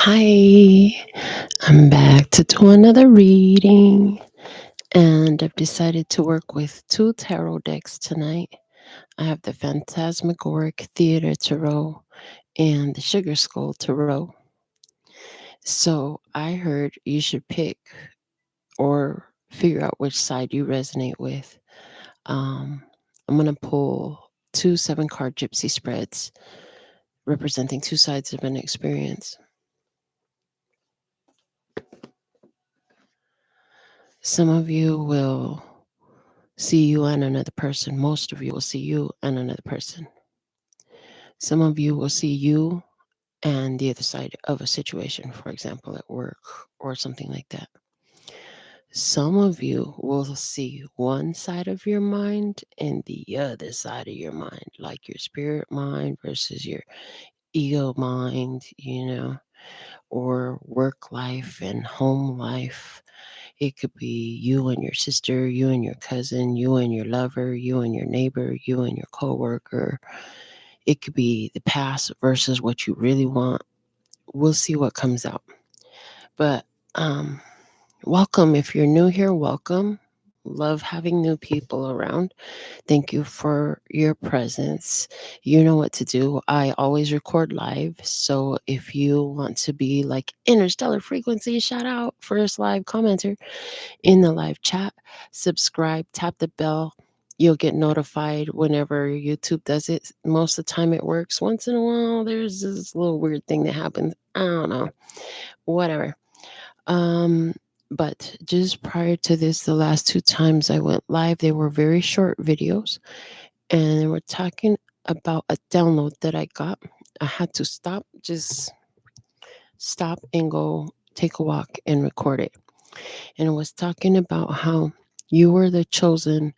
Hi, I'm back to do another reading, and I've decided to work with two tarot decks tonight. I have the Phantasmagoric Theater Tarot and the Sugar Skull Tarot. So I heard you should pick or figure out which side you resonate with. I'm going to pull two 7-card gypsy spreads representing two sides of an experience. Some of you will see you and another person. Most of you will see you and another person. Some of you will see you and the other side of a situation, for example, at work or something like that. Some of you will see one side of your mind and the other side of your mind, like your spirit mind versus your ego mind, or work life and home life. It could be you and your sister, you and your cousin, you and your lover, you and your neighbor, you and your coworker. It could be the past versus what you really want. We'll see what comes out. But welcome. If you're new here, welcome. Love having new people around. Thank you for your presence. You know what to do. I always record live. So if you want to be like interstellar frequency, shout out first live commenter in the live chat, subscribe, tap the bell. You'll get notified whenever YouTube does it. Most of the time it works. Once in a while, there's this little weird thing that happens. I don't know. Whatever. But just prior to this, the last 2 times I went live, they were very short videos. And they were talking about a download that I got. I had to just stop and go take a walk and record it. And it was talking about how you were the chosen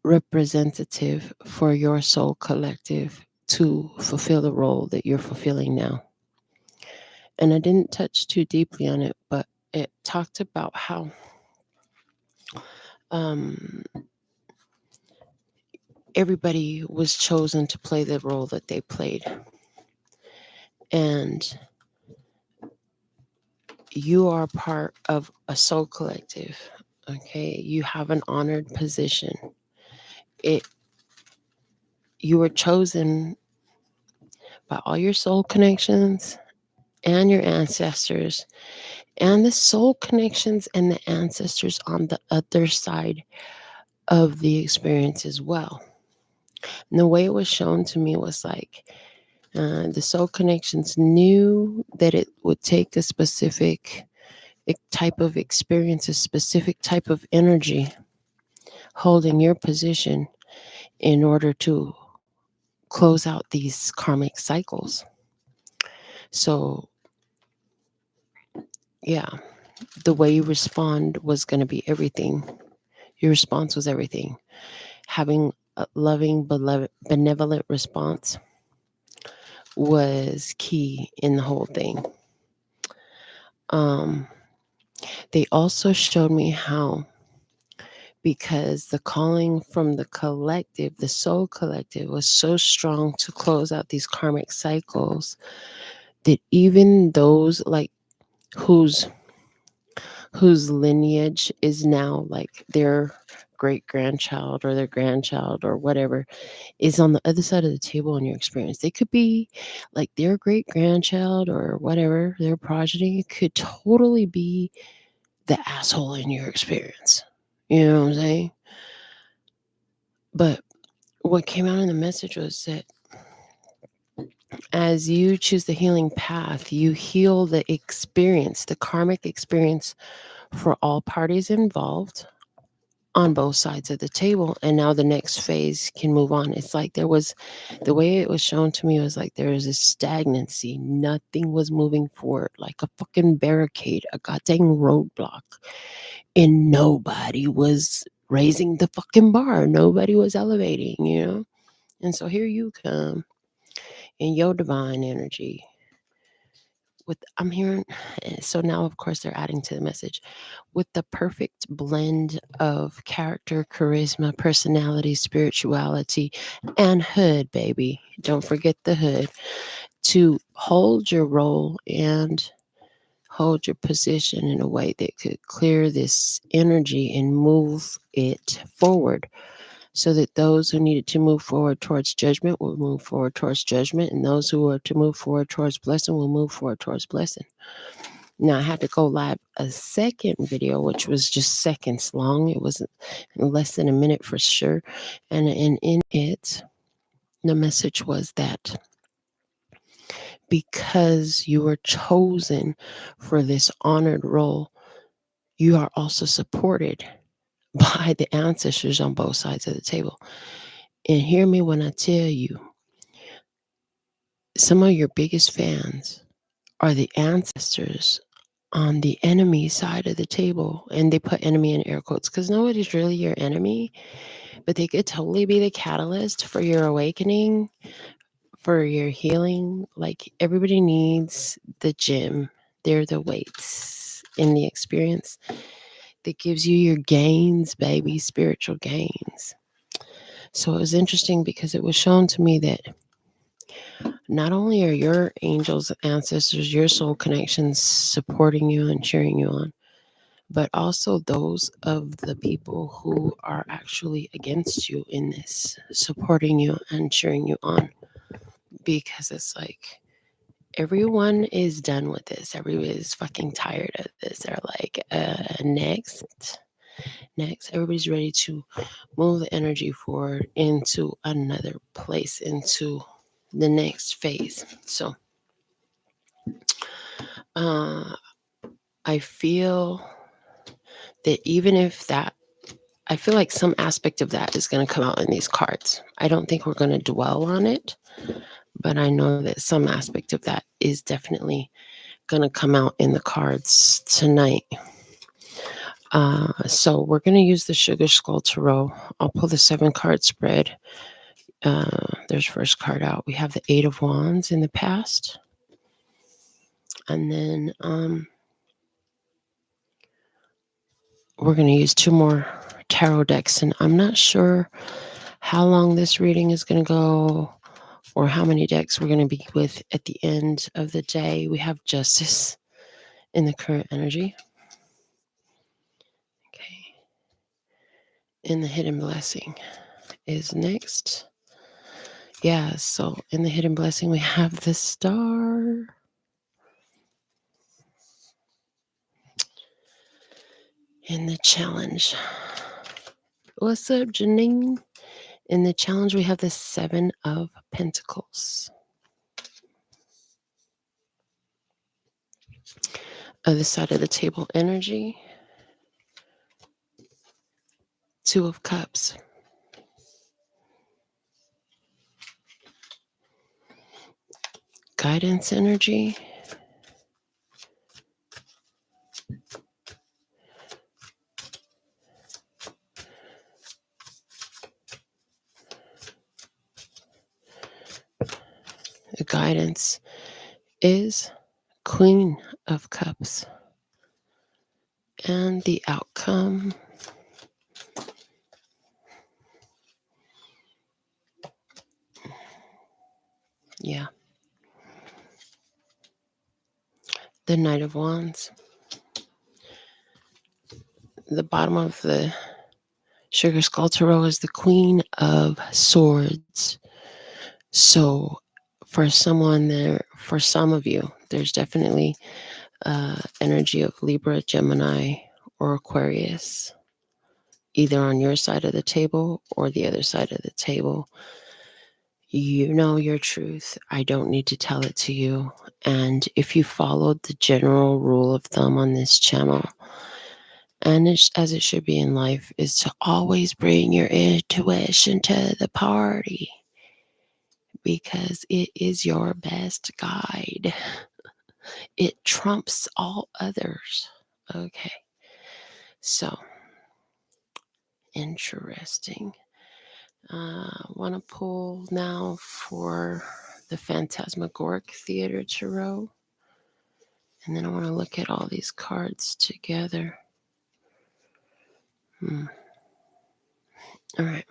representative for your soul collective to fulfill the role that you're fulfilling now. And I didn't touch too deeply on it, but it talked about how everybody was chosen to play the role that they played. And you are part of a soul collective. Okay, you have an honored position. You were chosen by all your soul connections and your ancestors, and the soul connections and the ancestors on the other side of the experience as well. And the way it was shown to me was like the soul connections knew that it would take a specific type of experience, a specific type of energy holding your position in order to close out these karmic cycles. So, yeah, the way you respond was going to be everything. Your response was everything. Having a loving, benevolent response was key in the whole thing. They also showed me how, because the calling from the collective, the soul collective, was so strong to close out these karmic cycles, that even those like whose lineage is now like their great-grandchild or their grandchild or whatever is on the other side of the table in your experience. They could be like their great-grandchild or whatever, their progeny could totally be the asshole in your experience. You know what I'm saying? But what came out in the message was that as you choose the healing path, you heal the experience, the karmic experience for all parties involved on both sides of the table. And now the next phase can move on. It's like there was, the way it was shown to me was like there was a stagnancy. Nothing was moving forward, like a fucking barricade, a goddamn roadblock. And nobody was raising the fucking bar. Nobody was elevating, you know? And so here you come in your divine energy. I'm hearing, so now of course they're adding to the message with the perfect blend of character, charisma, personality, spirituality, and hood, baby. Don't forget the hood, to hold your role and hold your position in a way that could clear this energy and move it forward, so that those who needed to move forward towards judgment will move forward towards judgment, and those who are to move forward towards blessing will move forward towards blessing. Now, I had to go live a second video, which was just seconds long. It was less than a minute for sure. And in it, the message was that because you were chosen for this honored role, you are also supported by the ancestors on both sides of the table. And hear me when I tell you, some of your biggest fans are the ancestors on the enemy side of the table. And they put enemy in air quotes because nobody's really your enemy, but they could totally be the catalyst for your awakening, for your healing. Like, everybody needs the gym. They're the weights in the experience that gives you your gains, baby, spiritual gains. So it was interesting because it was shown to me that not only are your angels, ancestors, your soul connections supporting you and cheering you on, but also those of the people who are actually against you in this, supporting you and cheering you on. Because it's like, everyone is done with this. Everybody is fucking tired of this. They're like, next. Everybody's ready to move the energy forward into another place, into the next phase. So, I feel that even if that, I feel like some aspect of that is going to come out in these cards. I don't think we're going to dwell on it, but I know that some aspect of that is definitely going to come out in the cards tonight. So we're going to use the Sugar Skull Tarot. I'll pull the 7-card spread. There's first card out. We have the 8 of Wands in the past. And then we're going to use 2 more tarot decks. And I'm not sure how long this reading is going to go or how many decks we're going to be with at the end of the day. We have Justice in the current energy. Okay. In the Hidden Blessing is next. Yeah, so in the Hidden Blessing, we have the Star. In the Challenge. What's up, Janine? In the Challenge, we have the 7 of Pentacles. Other side of the table energy. 2 of Cups. Guidance energy. The guidance is Queen of Cups. And the outcome, yeah, the Knight of Wands. The bottom of the Sugar Skull Tarot is the Queen of Swords. So for someone there, for some of you, there's definitely energy of Libra, Gemini, or Aquarius, either on your side of the table or the other side of the table. You know your truth. I don't need to tell it to you. And if you followed the general rule of thumb on this channel, and as it should be in life, is to always bring your intuition to the party, because it is your best guide. It trumps all others. Okay. So, interesting. I want to pull now for the Phantasmagoric Theater Tarot. And then I want to look at all these cards together. All right.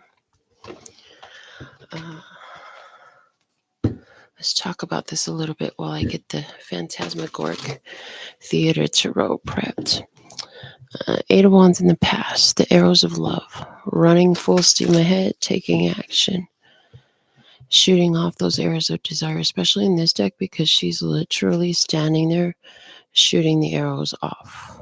Let's talk about this a little bit while I get the phantasmagoric theater tarot prepped. Eight of Wands in the past, the arrows of love, running full steam ahead, taking action, shooting off those arrows of desire, especially in this deck because she's literally standing there shooting the arrows off.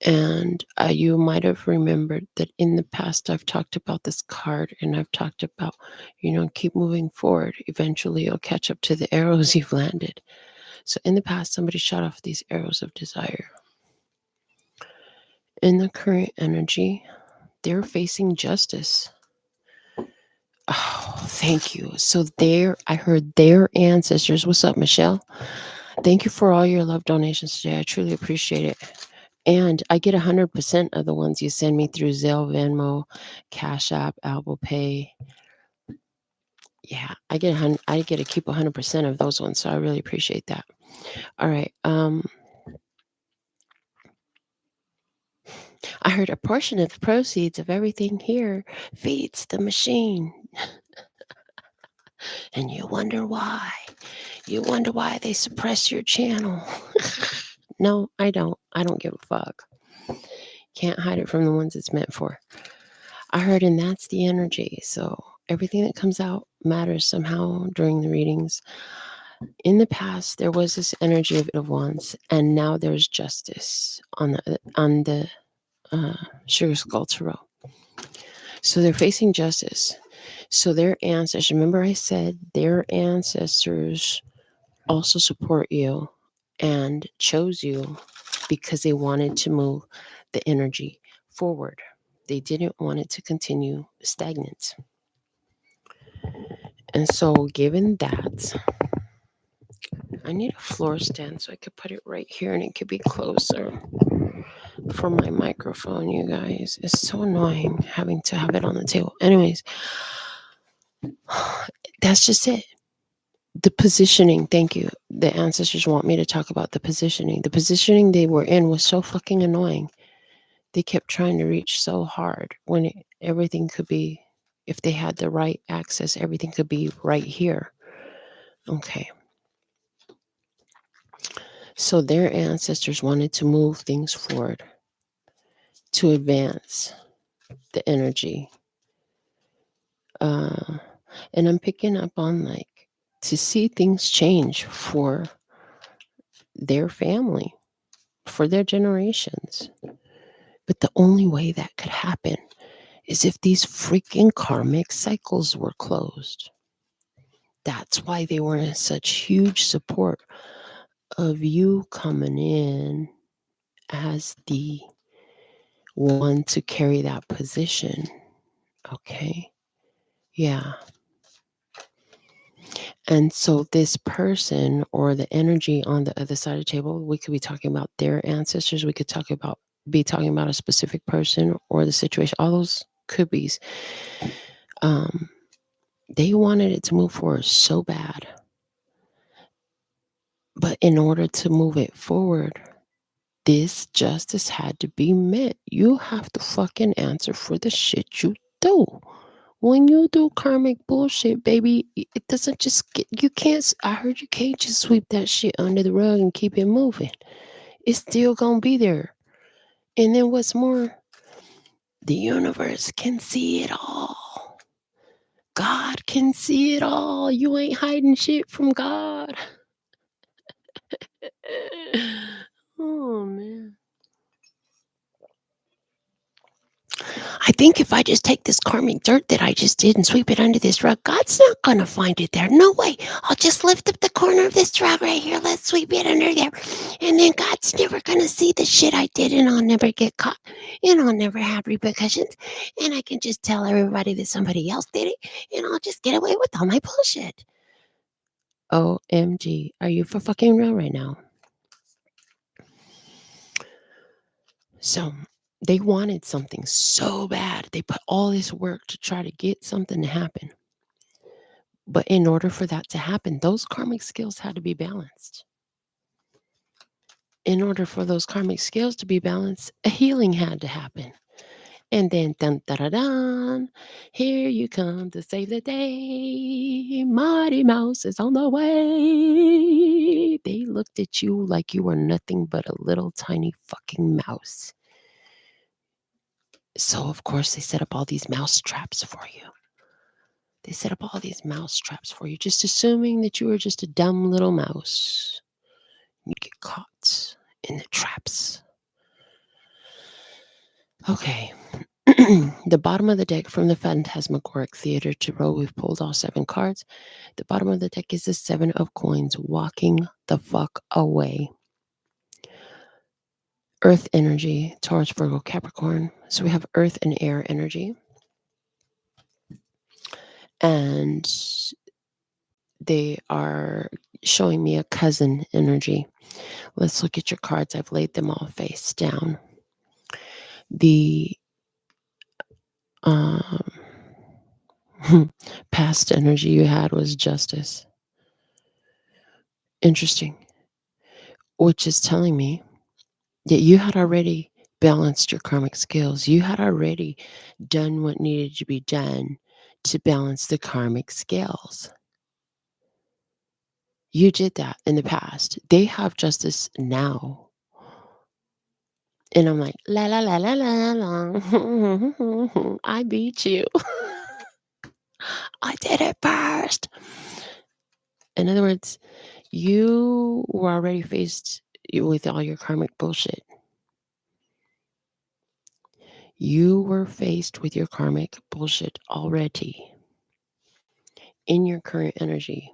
And you might have remembered that in the past I've talked about this card, and I've talked about, keep moving forward. Eventually you'll catch up to the arrows you've landed. So in the past, somebody shot off these arrows of desire. In the current energy, they're facing justice. Oh, thank you. So I heard their ancestors. What's up, Michelle? Thank you for all your love donations today. I truly appreciate it. And I get 100% of the ones you send me through Zelle, Venmo, Cash App, Apple Pay. Yeah, I get to keep 100% of those ones, so I really appreciate that. All right. I heard a portion of the proceeds of everything here feeds the machine. And you wonder why. You wonder why they suppress your channel. No, I don't. I don't give a fuck. Can't hide it from the ones it's meant for. I heard, and that's the energy. So everything that comes out matters somehow during the readings. In the past, there was this energy of Wands, and now there's justice on the Sugar Skull Tarot. So they're facing justice. So their ancestors, remember I said their ancestors also support you and chose you because they wanted to move the energy forward. They didn't want it to continue stagnant. And so given that, I need a floor stand so I could put it right here and it could be closer for my microphone, you guys. It's so annoying having to have it on the table. Anyways, that's just it. The positioning, thank you. The ancestors want me to talk about the positioning. The positioning they were in was so fucking annoying. They kept trying to reach so hard when everything could be, if they had the right access, everything could be right here. Okay. So their ancestors wanted to move things forward to advance the energy. And I'm picking up on to see things change for their family, for their generations. But the only way that could happen is if these freaking karmic cycles were closed. That's why they were in such huge support of you coming in as the one to carry that position. Okay. Yeah. And so this person or the energy on the other side of the table, we could be talking about their ancestors. We could be talking about a specific person or the situation. All those could be. They wanted it to move forward so bad. But in order to move it forward, this justice had to be met. You have to fucking answer for the shit you do. When you do karmic bullshit, baby, it doesn't just I heard you can't just sweep that shit under the rug and keep it moving. It's still gonna be there. And then what's more, the universe can see it all. God can see it all. You ain't hiding shit from God. Oh, man. I think if I just take this karmic dirt that I just did and sweep it under this rug, God's not going to find it there. No way. I'll just lift up the corner of this rug right here. Let's sweep it under there. And then God's never going to see the shit I did, and I'll never get caught. And I'll never have repercussions. And I can just tell everybody that somebody else did it, and I'll just get away with all my bullshit. OMG. Are you for fucking real right now? So they wanted something so bad. They put all this work to try to get something to happen. But in order for that to happen, those karmic skills had to be balanced. In order for those karmic skills to be balanced, a healing had to happen. And then, dun, da, da, dun, here you come to save the day. Mighty Mouse is on the way. They looked at you like you were nothing but a little tiny fucking mouse. So, of course, they set up all these mouse traps for you. They set up all these mouse traps for you, just assuming that you were just a dumb little mouse. You get caught in the traps. Okay. The bottom of the deck from the Phantasmagoric Theater Tarot, we've pulled all 7 cards. The bottom of the deck is the 7 of Coins, walking the fuck away. Earth energy, Taurus, Virgo, Capricorn. So we have earth and air energy. And they are showing me a cousin energy. Let's look at your cards. I've laid them all face down. The past energy you had was justice. Interesting. Which is telling me that you had already balanced your karmic scales. You had already done what needed to be done to balance the karmic scales. You did that in the past. They have justice now. And I'm like, la la la la la la. I beat you. I did it first. In other words, you were already faced with all your karmic bullshit. You were faced with your karmic bullshit already in your current energy.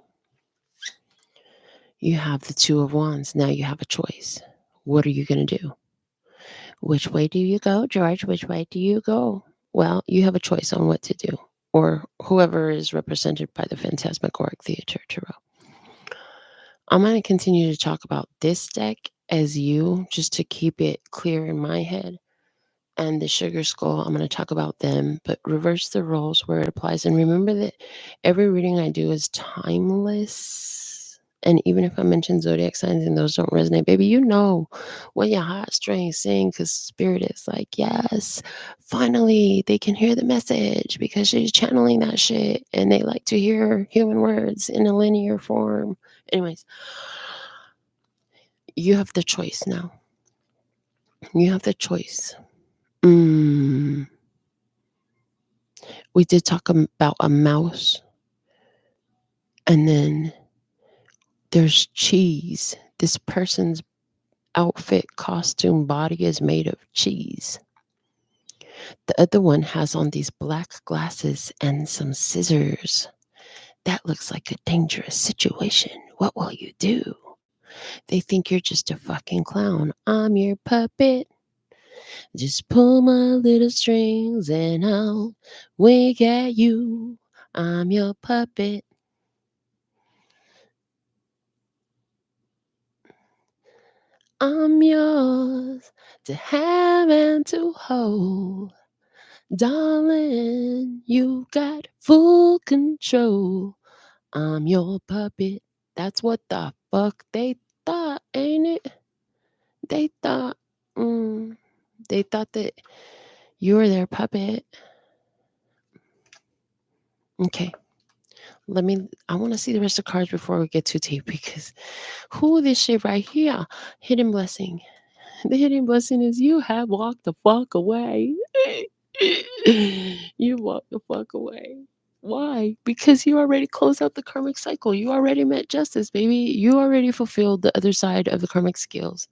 You have the 2 of Wands. Now you have a choice. What are you going to do? Which way do you go, George? Which way do you go? Well, you have a choice on what to do, or whoever is represented by the Phantasmagoric Theater Tarot. I'm going to continue to talk about this deck as you, just to keep it clear in my head. And the Sugar Skull, I'm going to talk about them, but reverse the roles where it applies. And remember that every reading I do is timeless. And even if I mention zodiac signs and those don't resonate, baby, you know when your heartstrings sing, because spirit is like, yes, finally they can hear the message because she's channeling that shit and they like to hear human words in a linear form. Anyways, you have the choice now. You have the choice. We did talk about a mouse. And then there's cheese. This person's outfit, costume, body is made of cheese. The other one has on these black glasses and some scissors. That looks like a dangerous situation. What will you do? They think you're just a fucking clown. I'm your puppet. Just pull my little strings and I'll wink at you. I'm your puppet. I'm yours to have and to hold. Darling, you got full control. I'm your puppet. That's what the fuck they thought, ain't it? They thought, they thought that you were their puppet. Okay. I want to see the rest of the cards before we get too deep, because this shit right here, hidden blessing. The hidden blessing is you have walked the fuck away. You walked the fuck away. Why? Because you already closed out the karmic cycle. You already met justice, baby. You already fulfilled the other side of the karmic skills.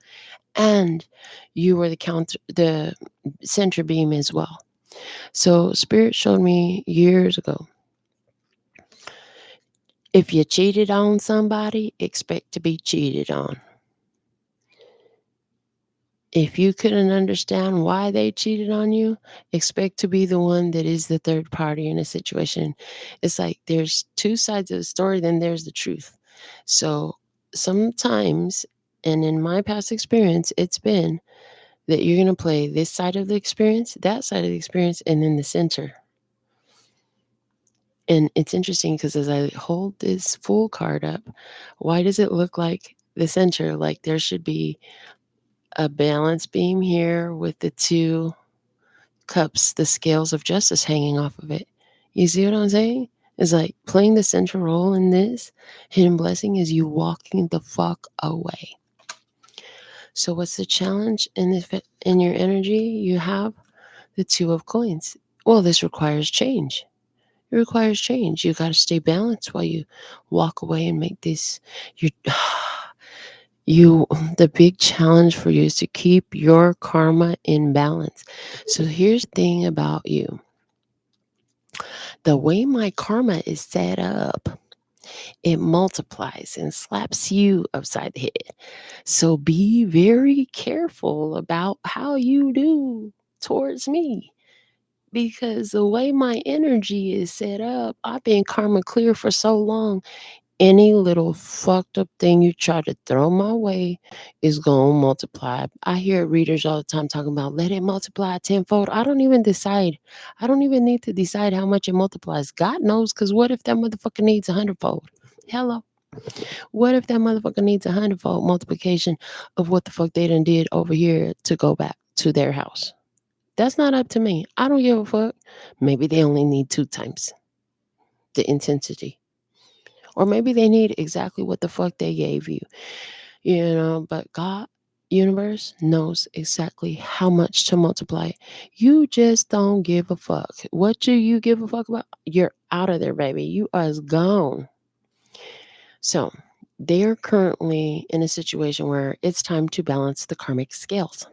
And you were the center beam as well. So Spirit showed me years ago, if you cheated on somebody, expect to be cheated on. If you couldn't understand why they cheated on you, expect to be the one that is the third party in a situation. It's like there's 2 sides of the story, then there's the truth. So sometimes, and in my past experience, it's been that you're going to play this side of the experience, that side of the experience, and then the center. And it's interesting because as I hold this full card up, why does it look like the center? Like there should be a balance beam here with the 2 cups, the scales of justice hanging off of it. You see what I'm saying? It's like playing the central role in this hidden blessing is you walking the fuck away. So what's the challenge in your energy? You have the two of coins. Well, this requires change. It requires change. You got to stay balanced while you walk away and make this. You, the big challenge for you is to keep your karma in balance. So here's the thing about you. The way my karma is set up, it multiplies and slaps you upside the head. So be very careful about how you do towards me. Because the way my energy is set up, I've been karma clear for so long. Any little fucked up thing you try to throw my way is going to multiply. I hear readers all the time talking about let it multiply tenfold. I don't even decide. I don't even need to decide how much it multiplies. God knows, because what if that motherfucker needs 100-fold? Hello. What if that motherfucker needs 100-fold multiplication of what the fuck they done did over here to go back to their house? That's not up to me. I don't give a fuck. Maybe they only need 2 times the intensity. Or maybe they need exactly what the fuck they gave you. But God, universe, knows exactly how much to multiply. You just don't give a fuck. What do you give a fuck about? You're out of there, baby. You are gone. So they're currently in a situation where it's time to balance the karmic scales.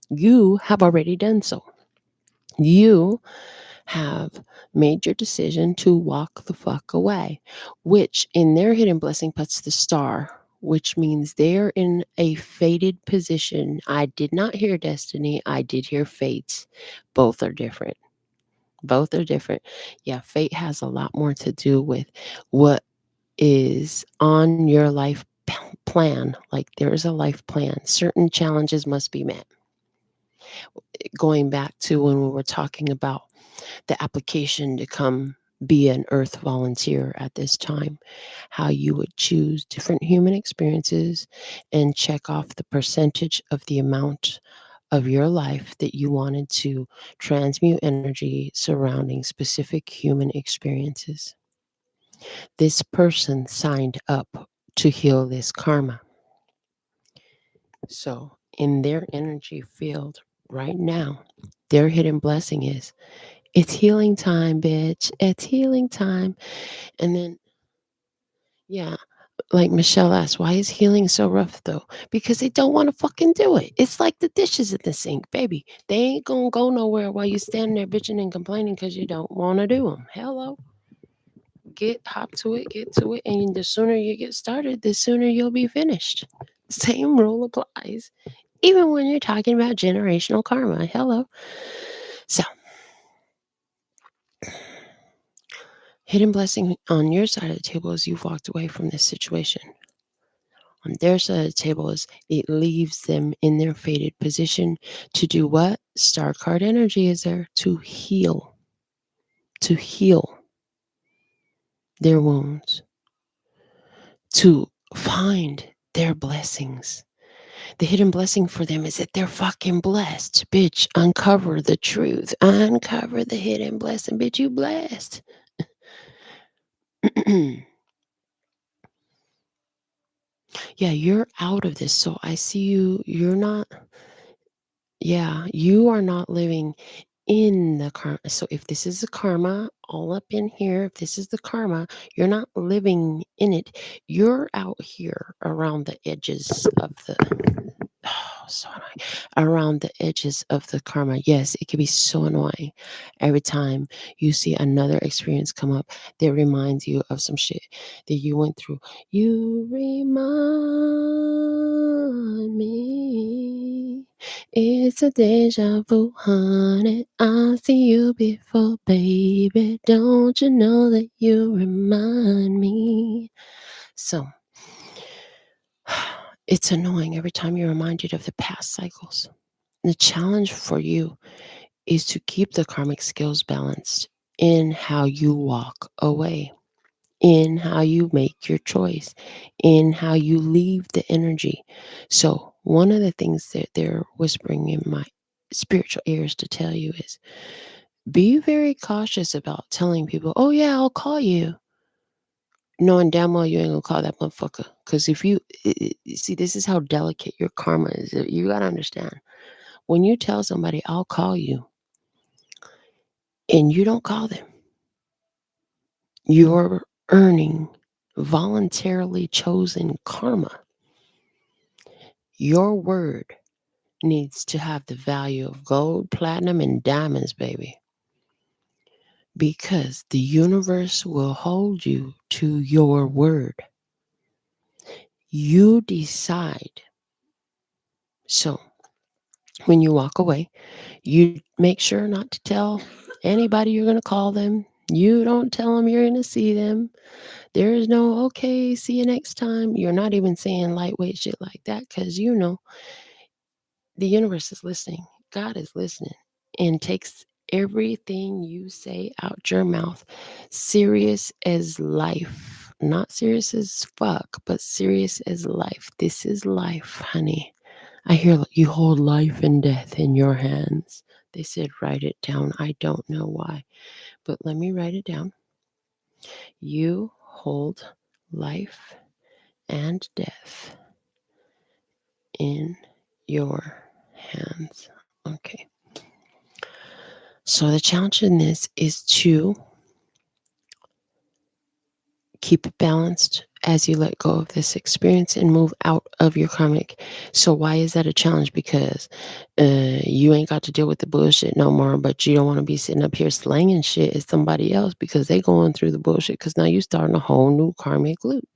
You have already done so. You have made your decision to walk the fuck away, which in their hidden blessing puts the star, which means they're in a fated position. I did not hear destiny, I did hear fates. Both are different. Both are different. Yeah, fate has a lot more to do with what is on your life plan. Like there is a life plan. Certain challenges must be met. Going back to when we were talking about the application to come be an earth volunteer at this time, how you would choose different human experiences and check off the percentage of the amount of your life that you wanted to transmute energy surrounding specific human experiences. This person signed up to heal this karma. So, in their energy field right now, their hidden blessing is it's healing time, bitch. It's healing time. And then, yeah, like Michelle asked, why is healing so rough though? Because they don't want to fucking do it. It's like the dishes in the sink, baby. They ain't gonna go nowhere while you standing there bitching and complaining because you don't want to do them. Hello. Hop to it, get to it. And the sooner you get started, the sooner you'll be finished. Same rule applies. Even when you're talking about generational karma. Hello. So, hidden blessing on your side of the table is you've walked away from this situation. On their side of the table is it leaves them in their fated position to do what? Star card energy is there to heal their wounds, to find their blessings. The hidden blessing for them is that they're fucking blessed. Bitch, uncover the truth. Uncover the hidden blessing. Bitch, you blessed. Yeah, you're out of this. So I see you. You're not. Yeah, you are not living in the karma. So if this is the karma all up in here, if this is the karma, you're not living in it. You're out here around the edges of the so annoying. Around the edges of the karma. Yes, it can be so annoying every time you see another experience come up that reminds you of some shit that you went through. You remind me. It's a deja vu, honey. I see you before, baby. Don't you know that you remind me? So, it's annoying every time you're reminded of the past cycles. The challenge for you is to keep the karmic scales balanced in how you walk away, in how you make your choice, in how you leave the energy. So, one of the things that they're whispering in my spiritual ears to tell you is be very cautious about telling people, oh, yeah, I'll call you, knowing damn well you ain't gonna call that motherfucker. Because if you see, this is how delicate your karma is. You got to understand. When you tell somebody, I'll call you, and you don't call them, you're earning voluntarily chosen karma. Your word needs to have the value of gold, platinum, and diamonds, baby. Because the universe will hold you to your word. You decide. So, when you walk away, you make sure not to tell anybody you're going to call them. You don't tell them you're going to see them. There is no, okay, see you next time. You're not even saying lightweight shit like that because you know the universe is listening. God is listening and takes everything you say out your mouth serious as life. Not serious as fuck, but serious as life. This is life, honey. I hear you hold life and death in your hands. They said write it down. I don't know why, but let me write it down. You hold life and death in your hands. Okay. So the challenge in this is to keep it balanced as you let go of this experience and move out of your karmic. So why is that a challenge? Because you ain't got to deal with the bullshit no more, but you don't want to be sitting up here slanging shit at somebody else because they going through the bullshit because now you starting a whole new karmic loop.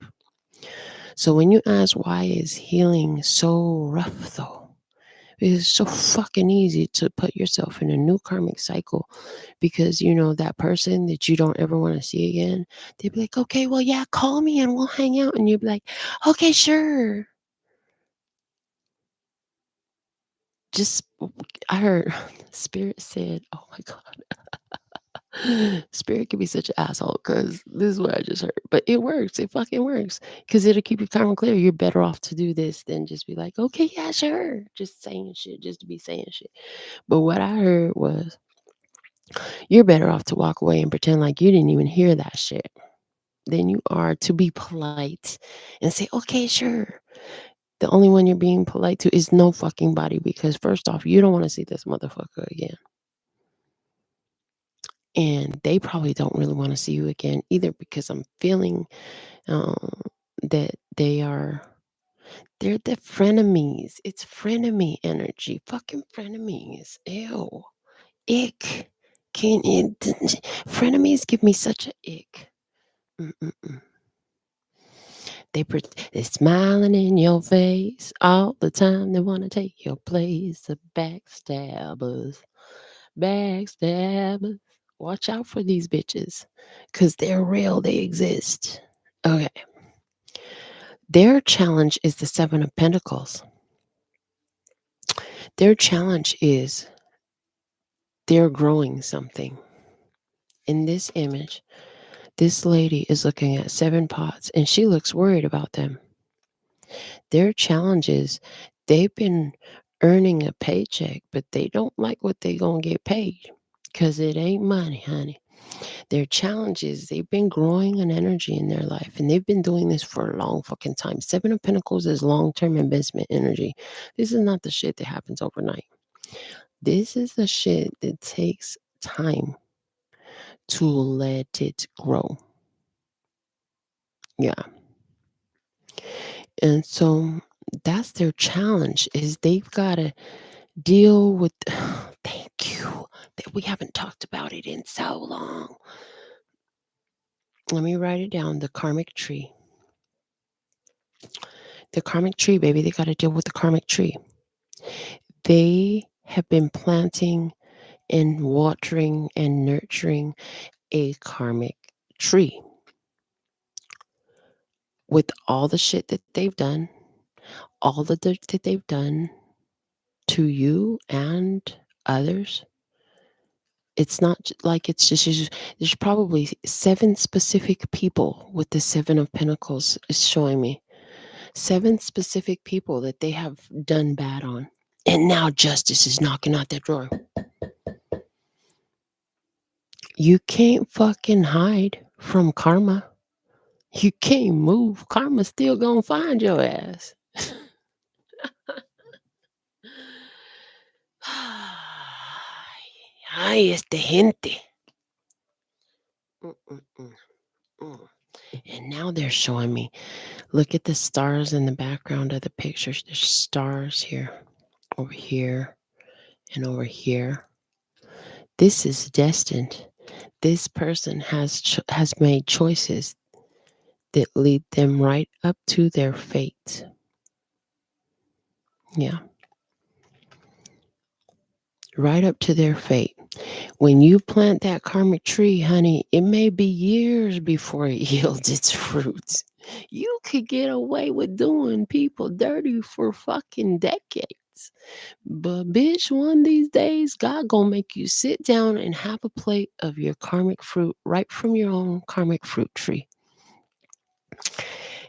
So when you ask why is healing so rough though? It's so fucking easy to put yourself in a new karmic cycle because, you know, that person that you don't ever want to see again, they'd be like, okay, well, yeah, call me and we'll hang out. And you'd be like, okay, sure. Just, I heard Spirit said, oh my God. Spirit can be such an asshole because this is what I just heard. But it works. It fucking works because it'll keep you calm and clear. You're better off to do this than just be like, okay, yeah, sure. Just saying shit, just to be saying shit. But what I heard was, you're better off to walk away and pretend like you didn't even hear that shit than you are to be polite and say, okay, sure. The only one you're being polite to is no fucking body because, first off, you don't want to see this motherfucker again. And they probably don't really want to see you again either because I'm feeling that they're the frenemies. It's frenemy energy. Fucking frenemies. Ew. Ick. Frenemies give me such a ick. Mm-mm-mm. They're smiling in your face all the time. They want to take your place. The backstabbers. Backstabbers. Watch out for these bitches because they're real. They exist. Okay. Their challenge is the Seven of Pentacles. Their challenge is they're growing something. In this image, this lady is looking at 7 pots and she looks worried about them. Their challenge is they've been earning a paycheck, but they don't like what they gonna get paid because it ain't money, honey. Their challenge is they've been growing an energy in their life and they've been doing this for a long fucking time. 7 of Pentacles is long-term investment energy. This is not the shit that happens overnight. This is the shit that takes time to let it grow. Yeah. And so that's their challenge is they've got to deal with thank you that we haven't talked about it in so long. Let me write it down. The karmic tree. The karmic tree, baby. They got to deal with the karmic tree. They have been planting and watering and nurturing a karmic tree. With all the shit that they've done, all the dirt that they've done to you and others, it's not like it's just there's probably 7 specific people with the 7 of Pentacles is showing me. 7 specific people that they have done bad on. And now justice is knocking out that door. You can't fucking hide from karma. You can't move. Karma's still gonna find your ass. Ay, esta gente. Mm. And now they're showing me. Look at the stars in the background of the pictures. There's stars here, over here, and over here. This is destined. This person has made choices that lead them right up to their fate. Yeah. Right up to their fate. When you plant that karmic tree, honey, it may be years before it yields its fruits. You could get away with doing people dirty for fucking decades. But bitch, one these days, God gonna make you sit down and have a plate of your karmic fruit right from your own karmic fruit tree.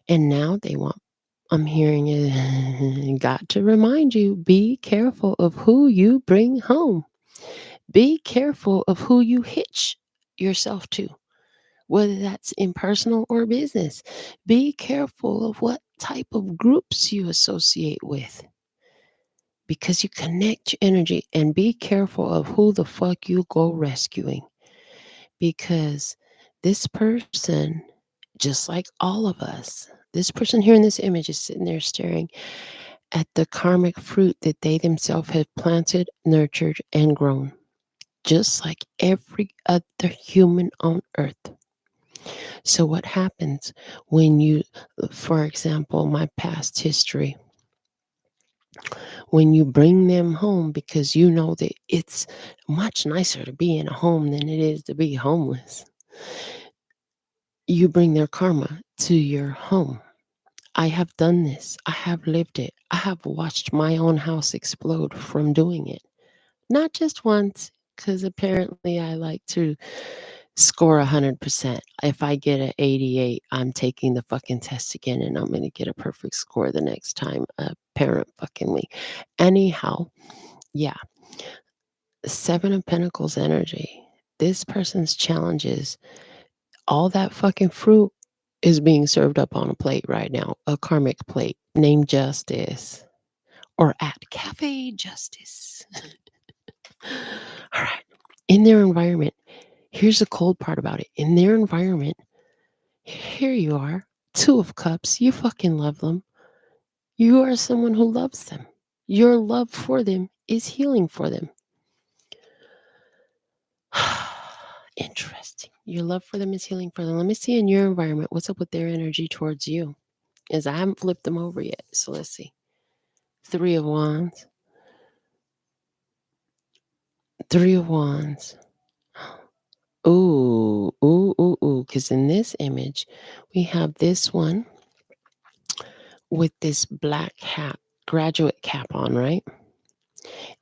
And now I'm hearing it, got to remind you, be careful of who you bring home. Be careful of who you hitch yourself to, whether that's in personal or business. Be careful of what type of groups you associate with, because you connect your energy. And be careful of who the fuck you go rescuing, because this person, just like all of us, this person here in this image is sitting there staring at the karmic fruit that they themselves have planted, nurtured, and grown, just like every other human on earth. So what happens when you, for example, my past history, when you bring them home, because you know that it's much nicer to be in a home than it is to be homeless, you bring their karma to your home. I have done this. I have lived it. I have watched my own house explode from doing it. Not just once, because apparently I like to score 100%. If I get an 88, I'm taking the fucking test again and I'm going to get a perfect score the next time. Apparent fuckingly. Anyhow, yeah. Seven of Pentacles energy. This person's challenges, all that fucking fruit is being served up on a plate right now, a karmic plate named Justice, or at Cafe Justice. All right. In their environment, here's the cold part about it. In their environment, here you are, Two of Cups. You fucking love them. You are someone who loves them. Your love for them is healing for them. Interesting. Your love for them is healing for them. Let me see in your environment, what's up with their energy towards you? As I haven't flipped them over yet. So let's see. Three of Wands. Three of Wands. Ooh. Because in this image, we have this one with this black hat, graduate cap on, right?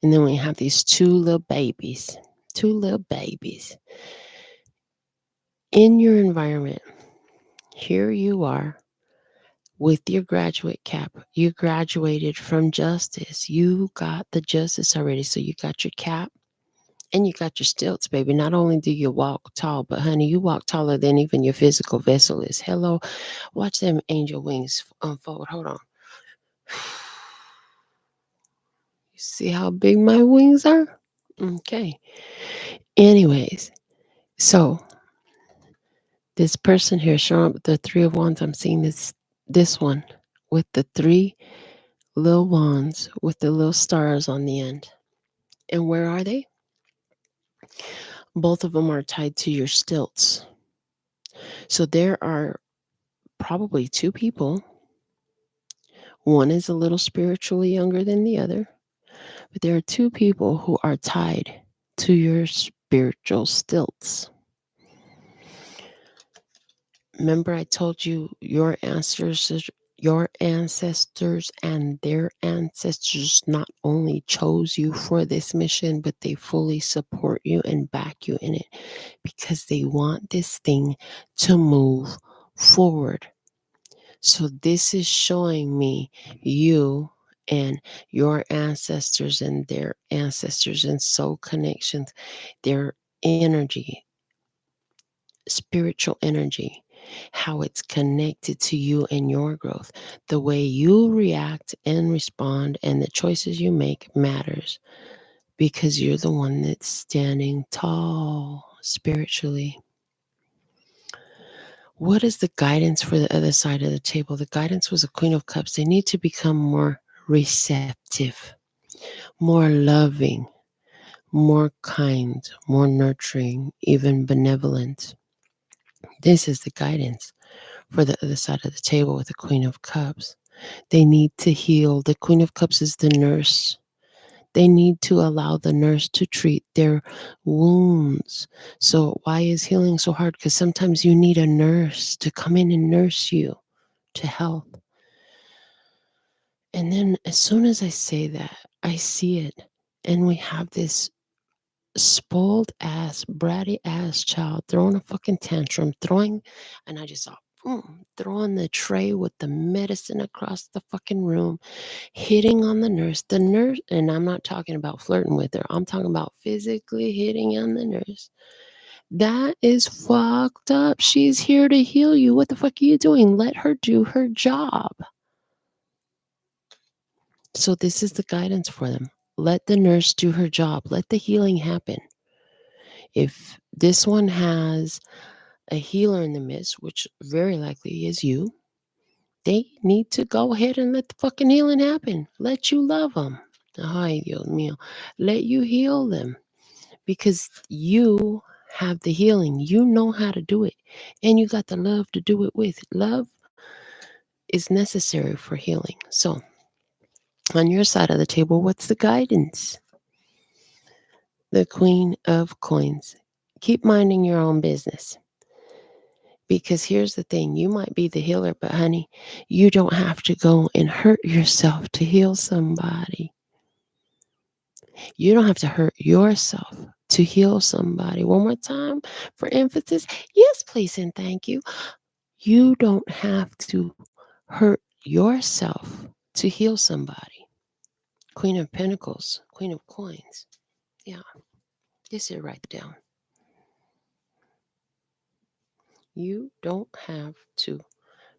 And then we have these two little babies. In your environment, here you are with your graduate cap. You graduated from Justice. You got the Justice already. So you got your cap and you got your stilts, baby. Not only do you walk tall, but honey, you walk taller than even your physical vessel is. Hello. Watch them angel wings unfold. Hold on. You see how big my wings are? Okay. Anyways, so this person here showing up with the Three of Wands, I'm seeing this one with the three little wands with the little stars on the end. And where are they? Both of them are tied to your stilts. So there are probably two people. One is a little spiritually younger than the other, but there are two people who are tied to your spiritual stilts. Remember I told you your ancestors and their ancestors not only chose you for this mission, but they fully support you and back you in it because they want this thing to move forward. So this is showing me you And your ancestors and their ancestors and soul connections, their energy, spiritual energy, how it's connected to you and your growth. The way you react and respond and the choices you make matters because you're the one that's standing tall spiritually. What is the guidance for the other side of the table? The guidance was a Queen of Cups. They need to become more receptive, more loving, more kind, more nurturing, even benevolent. This is the guidance for the other side of the table with the Queen of Cups. They need to heal. The Queen of Cups is the nurse. They need to allow the nurse to treat their wounds. So, why is healing so hard? Because sometimes you need a nurse to come in and nurse you to help. And then, as soon as I say that, I see it. And we have this spoiled ass, bratty ass child throwing a fucking tantrum, and I just saw, boom, throwing the tray with the medicine across the fucking room, hitting on the nurse. The nurse, and I'm not talking about flirting with her, I'm talking about physically hitting on the nurse. That is fucked up. She's here to heal you. What the fuck are you doing? Let her do her job. So, this is the guidance for them. Let the nurse do her job. Let the healing happen. If this one has a healer in the midst, which very likely is you, they need to go ahead and let the fucking healing happen. Let you love them. Ay, Dios mío. Let you heal them because you have the healing. You know how to do it. And you got the love to do it with. Love is necessary for healing. So, on your side of the table, what's the guidance? The Queen of Coins. Keep minding your own business. Because here's the thing, you might be the healer, but honey, you don't have to go and hurt yourself to heal somebody. You don't have to hurt yourself to heal somebody. One more time for emphasis. Yes, please, and thank you. You don't have to hurt yourself to heal somebody. Queen of Pentacles, Queen of Coins. Yeah, this is right down. You don't have to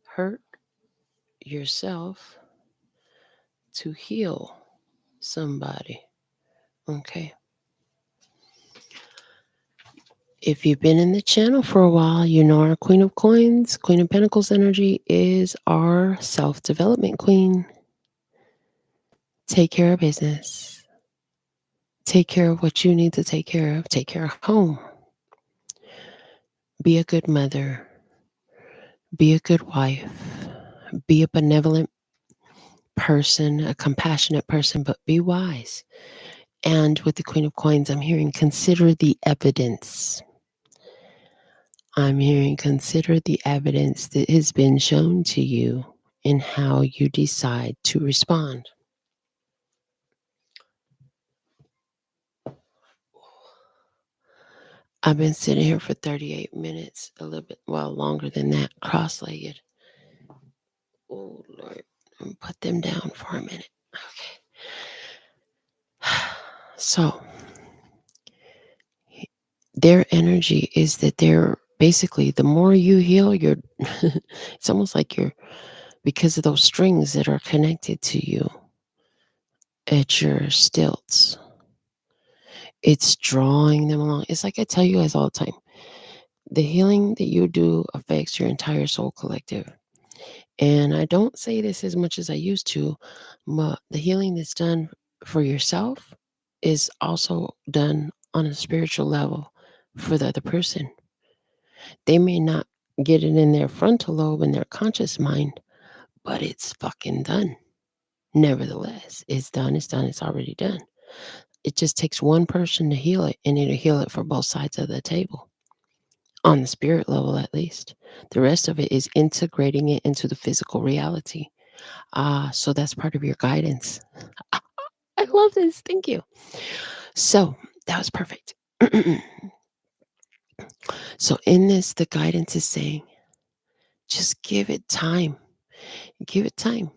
hurt yourself to heal somebody. Okay. If you've been in the channel for a while, you know our Queen of Coins, Queen of Pentacles energy is our self-development queen. Take care of business. Take care of what you need to take care of. Take care of home. Be a good mother. Be a good wife. Be a benevolent person, a compassionate person, but be wise. And with the Queen of Coins, I'm hearing consider the evidence. I'm hearing consider the evidence that has been shown to you in how you decide to respond. I've been sitting here for 38 minutes, a little bit, well, longer than that, cross-legged. Oh, Lord, put them down for a minute. Okay. So, their energy is that they're basically, the more you heal, you're, it's almost like you're, because of those strings that are connected to you at your stilts, it's drawing them along. It's like I tell you guys all the time, the healing that you do affects your entire soul collective. And I don't say this as much as I used to, but the healing that's done for yourself is also done on a spiritual level for the other person. They may not get it in their frontal lobe in their conscious mind, but it's fucking done. Nevertheless, it's done, it's already done. It just takes one person to heal it, and it'll heal it for both sides of the table. On the spirit level, at least. The rest of it is integrating it into the physical reality. So that's part of your guidance. I love this. Thank you. So that was perfect. So in this, the guidance is saying, just give it time. Give it time.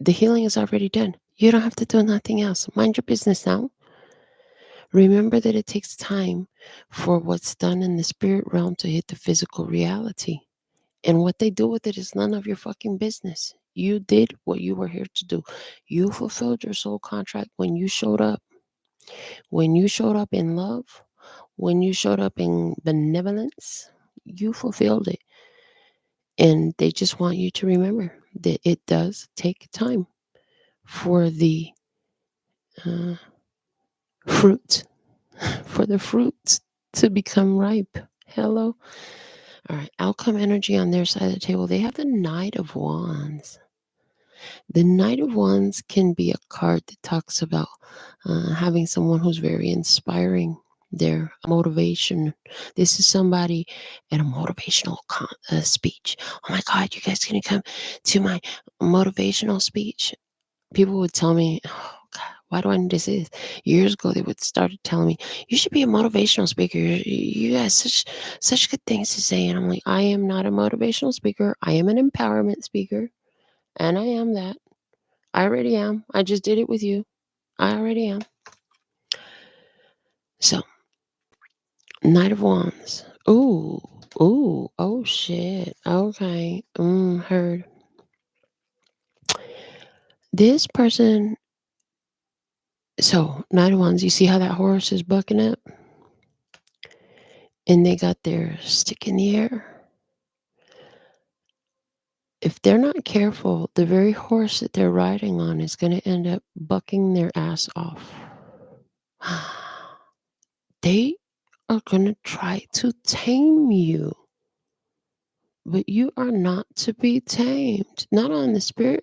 The healing is already done. You don't have to do nothing else. Mind your business now. Remember that it takes time for what's done in the spirit realm to hit the physical reality. And what they do with it is none of your fucking business. You did what you were here to do. You fulfilled your soul contract when you showed up. When you showed up in love, when you showed up in benevolence, you fulfilled it. And they just want you to remember that it does take time for the uh, fruit, for the fruits to become ripe. Hello. All right. Outcome energy on their side of the table. They have the Knight of Wands. The Knight of Wands can be a card that talks about having someone who's very inspiring. Their motivation. This is somebody at a motivational speech. Oh my God, you guys gonna come to my motivational speech? People would tell me, oh God, why do I need to say this? Years ago, they would start telling me, you should be a motivational speaker. You have such good things to say. And I'm like, I am not a motivational speaker. I am an empowerment speaker. And I am that. I already am. I just did it with you. I already am. So, Knight of Wands. Ooh, oh shit. Okay. Heard. This person. So, Knight of Wands, you see how that horse is bucking up? And they got their stick in the air. If they're not careful, the very horse that they're riding on is going to end up bucking their ass off. They are going to try to tame you. But you are not to be tamed. Not on the spirit,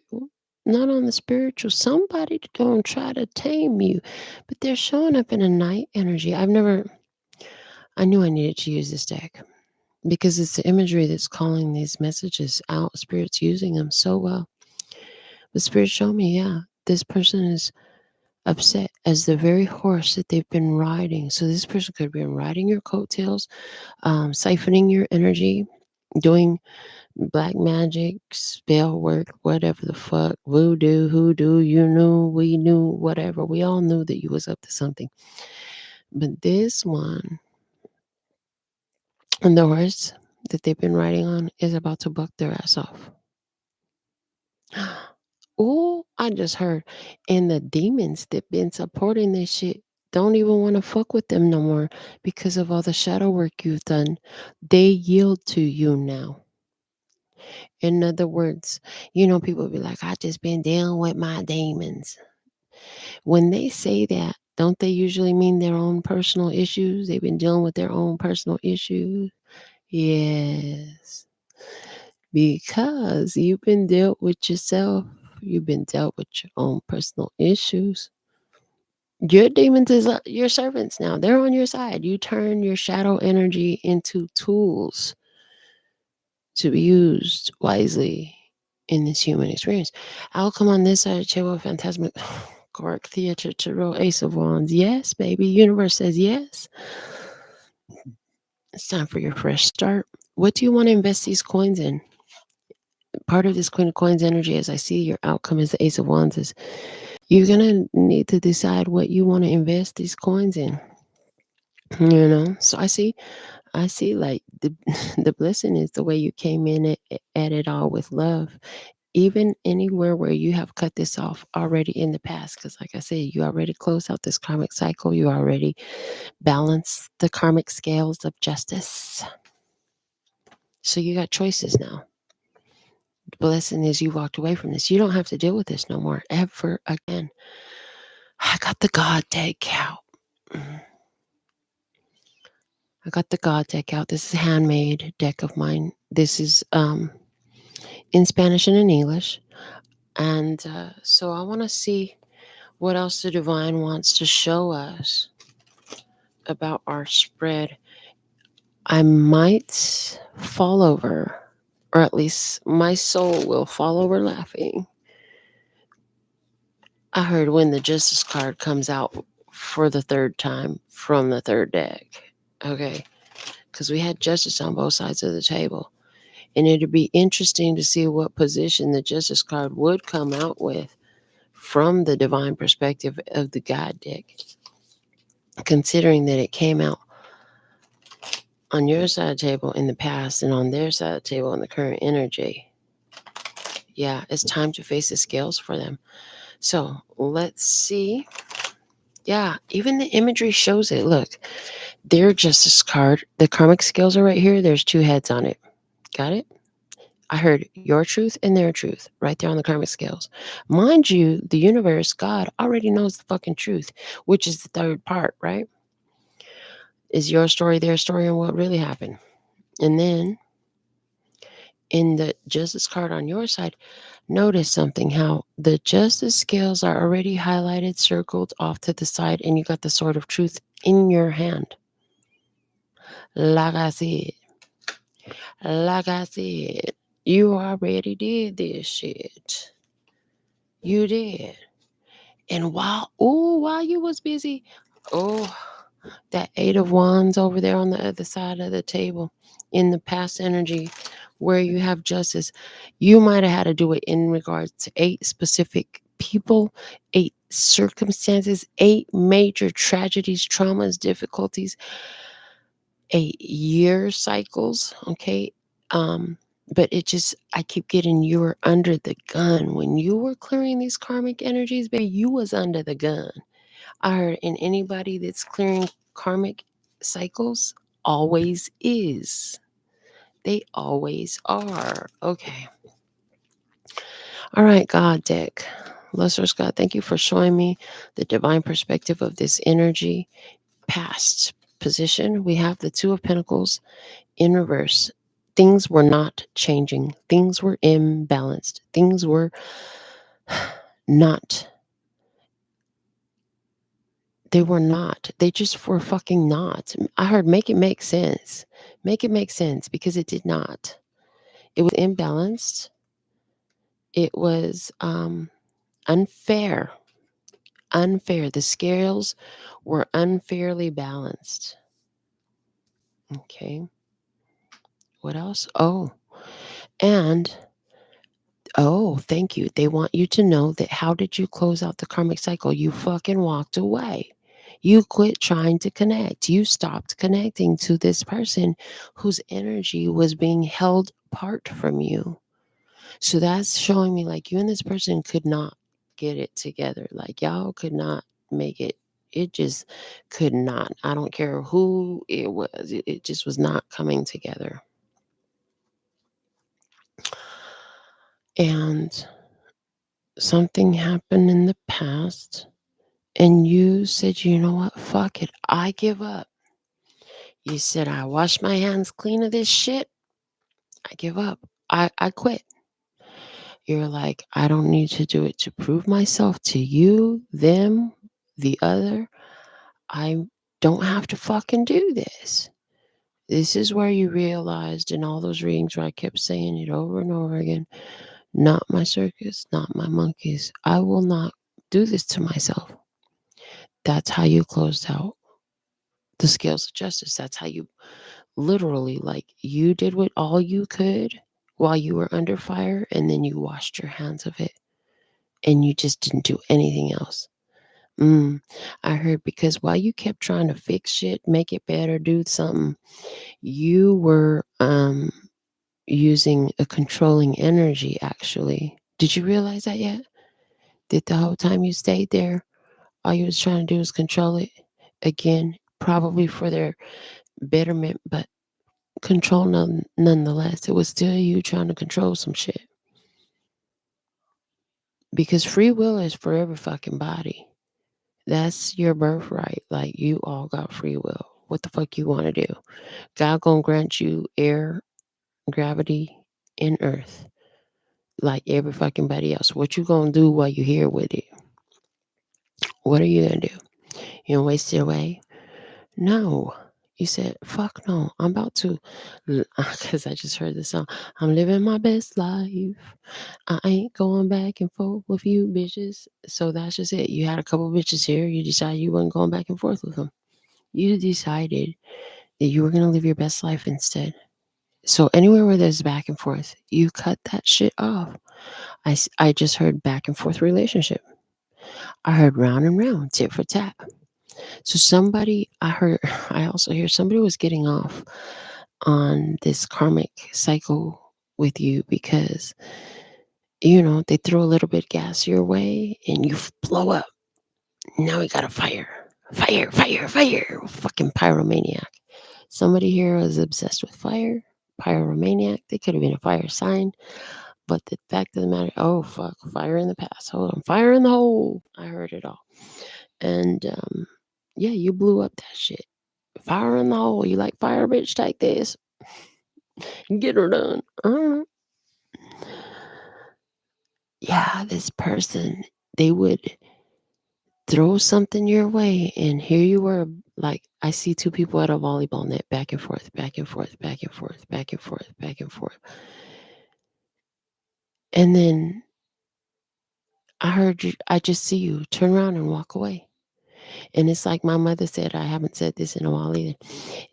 not on the spiritual. Somebody to go and try to tame you. But they're showing up in a night energy. I knew I needed to use this deck because it's the imagery that's calling these messages out. Spirit's using them so well. The spirit showed me, yeah, this person is upset as the very horse that they've been riding. So this person could have been riding your coattails, siphoning your energy, doing black magic, spell work, whatever the fuck, voodoo, hoodoo, you knew, we knew, whatever. We all knew that you was up to something. But this one, and the horse that they've been riding on is about to buck their ass off. Oh, I just heard. And the demons that been supporting this shit don't even want to fuck with them no more because of all the shadow work you've done. They yield to you now. In other words, people be like, I just been dealing with my demons. When they say that, don't they usually mean their own personal issues? They've been dealing with their own personal issues. Yes. Because you've been dealt with yourself. You've been dealt with your own personal issues. Your demons is your servants now. They're on your side. You turn your shadow energy into tools to be used wisely in this human experience. Outcome on this side, Chewa Phantasmic, Correct Theater, Tarot, Ace of Wands. Yes, baby. Universe says yes. It's time for your fresh start. What do you want to invest these coins in? Part of this Queen of Coins energy, as I see your outcome is the Ace of Wands, is you're going to need to decide what you want to invest these coins in. So I see like the the blessing is the way you came in at it all with love, even anywhere where you have cut this off already in the past, because like I said, you already closed out this karmic cycle. You already balanced the karmic scales of justice, so you got choices now. The blessing is you walked away from this. You don't have to deal with this no more ever again. I got the God deck out. I got the God deck out. This is a handmade deck of mine. This is in Spanish and in English. And so I want to see what else the divine wants to show us about our spread. I might fall over, or at least my soul will fall over laughing. I heard when the Justice card comes out for the third time from the third deck. Okay. Because we had Justice on both sides of the table. And it'd be interesting to see what position the Justice card would come out with from the divine perspective of the God deck, considering that it came out on your side of the table in the past and on their side of the table in the current energy. Yeah, it's time to face the scales for them. So let's see. Yeah, even the imagery shows it. Look, their justice card, the karmic scales are right here. There's 2 heads on it. Got it? I heard your truth and their truth right there on the karmic scales. Mind you, the universe, God, already knows the fucking truth, which is the third part, right? Is your story their story and what really happened? And then in the justice card on your side, notice something, how the justice scales are already highlighted, circled off to the side, and you got the sword of truth in your hand. Like I said, you already did this shit. You did. And while you was busy, that 8 of Wands over there on the other side of the table in the past energy where you have justice, you might have had to do it in regards to 8 specific people, 8 circumstances, 8 major tragedies, traumas, difficulties, 8 year cycles, okay? But I keep getting you were under the gun. When you were clearing these karmic energies, baby, you was under the gun. I heard, and anybody that's clearing karmic cycles always is. They always are. Okay. All right, God deck. Lustrous God, thank you for showing me the divine perspective of this energy. Past position, we have the 2 of Pentacles in reverse. Things were not changing. Things were imbalanced. Things were not. They were not. They just were fucking not. I heard make it make sense. Make it make sense, because it did not. It was imbalanced. It was unfair. Unfair. The scales were unfairly balanced. Okay. What else? And thank you. They want you to know that how did you close out the karmic cycle? You fucking walked away. You quit trying to connect. You stopped connecting to this person whose energy was being held apart from you. So that's showing me like you and this person could not get it together. Like y'all could not make it. It just could not. I don't care who it was. It just was not coming together. And something happened in the past and you said, you know what? Fuck it. I give up. You said, I wash my hands clean of this shit. I give up. I quit. You're like, I don't need to do it to prove myself to you, them, the other. I don't have to fucking do this. This is where you realized in all those readings where I kept saying it over and over again, not my circus, not my monkeys. I will not do this to myself. That's how you closed out the scales of justice. That's how you literally, like, you did what all you could while you were under fire, and then you washed your hands of it and you just didn't do anything else. I heard, because while you kept trying to fix shit, make it better, do something, you were using a controlling energy, actually. Did you realize that yet? That the whole time you stayed there, all you was trying to do was control it? Again, probably for their betterment, but control nonetheless. It was still you trying to control some shit. Because free will is for every fucking body. That's your birthright. Like, you all got free will. What the fuck you want to do? God gonna grant you air, gravity, and earth, like every fucking body else. What you gonna do while you're here with it? What are you gonna do? You gonna waste it away? No. You said, fuck no. I'm about to, because I just heard the song. I'm living my best life. I ain't going back and forth with you bitches. So that's just it. You had a couple bitches here. You decided you wasn't going back and forth with them. You decided that you were going to live your best life instead. So anywhere where there's back and forth, you cut that shit off. I just heard back and forth relationship. I heard round and round, tit for tat. So somebody, I also hear somebody was getting off on this karmic cycle with you because, they throw a little bit gas your way and you blow up. Now we got a fire. Fire, fire, fire. Fucking pyromaniac. Somebody here was obsessed with fire. Pyromaniac. They could have been a fire sign. But the fact of the matter, oh fuck, fire in the past. Hold on, fire in the hole. I heard it all. And yeah, you blew up that shit. Fire in the hole. You like fire, bitch? Take this. Get her done. Yeah, this person, they would throw something your way, and here you were. Like, I see two people at a volleyball net, back and forth, back and forth, back and forth, back and forth, back and forth. And then I heard you, I just see you turn around and walk away. And it's like my mother said, I haven't said this in a while either.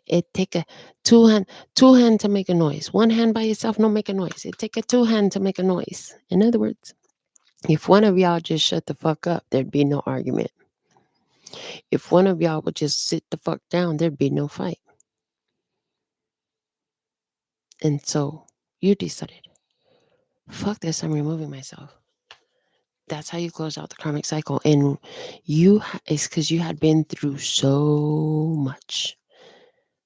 It take a two hand to make a noise. One hand by yourself don't make a noise. It take a two hand to make a noise. In other words, if one of y'all just shut the fuck up, there'd be no argument. If one of y'all would just sit the fuck down, there'd be no fight. And so you decided, fuck this, I'm removing myself. That's how you close out the karmic cycle. And it's because you had been through so much.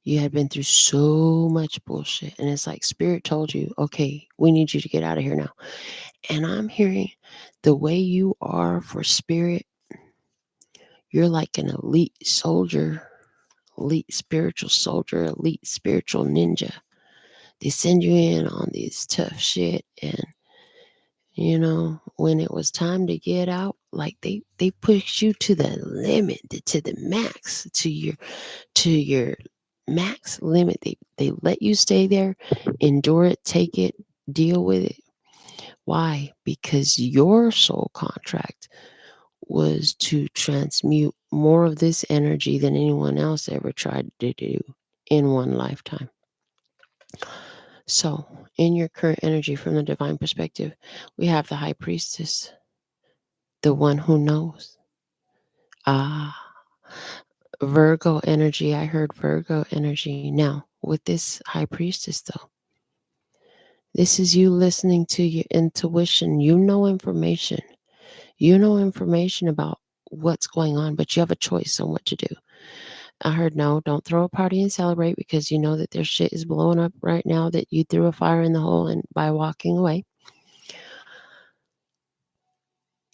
You had been through so much bullshit. And it's like Spirit told you, okay, we need you to get out of here now. And I'm hearing the way you are for Spirit, you're like an elite soldier, elite spiritual soldier, elite spiritual ninja. They send you in on these tough shit, and when it was time to get out, like they push you to the limit, to the max, to your max limit. They let you stay there, endure it, take it, deal with it. Why? Because your soul contract was to transmute more of this energy than anyone else ever tried to do in one lifetime. So, in your current energy from the divine perspective, we have the high priestess, the one who knows. Virgo energy. I heard Virgo energy. Now, with this high priestess, though, this is you listening to your intuition. You know information. You know information about what's going on, but you have a choice on what to do. I heard, no, don't throw a party and celebrate because you know that their shit is blowing up right now, that you threw a fire in the hole, and by walking away,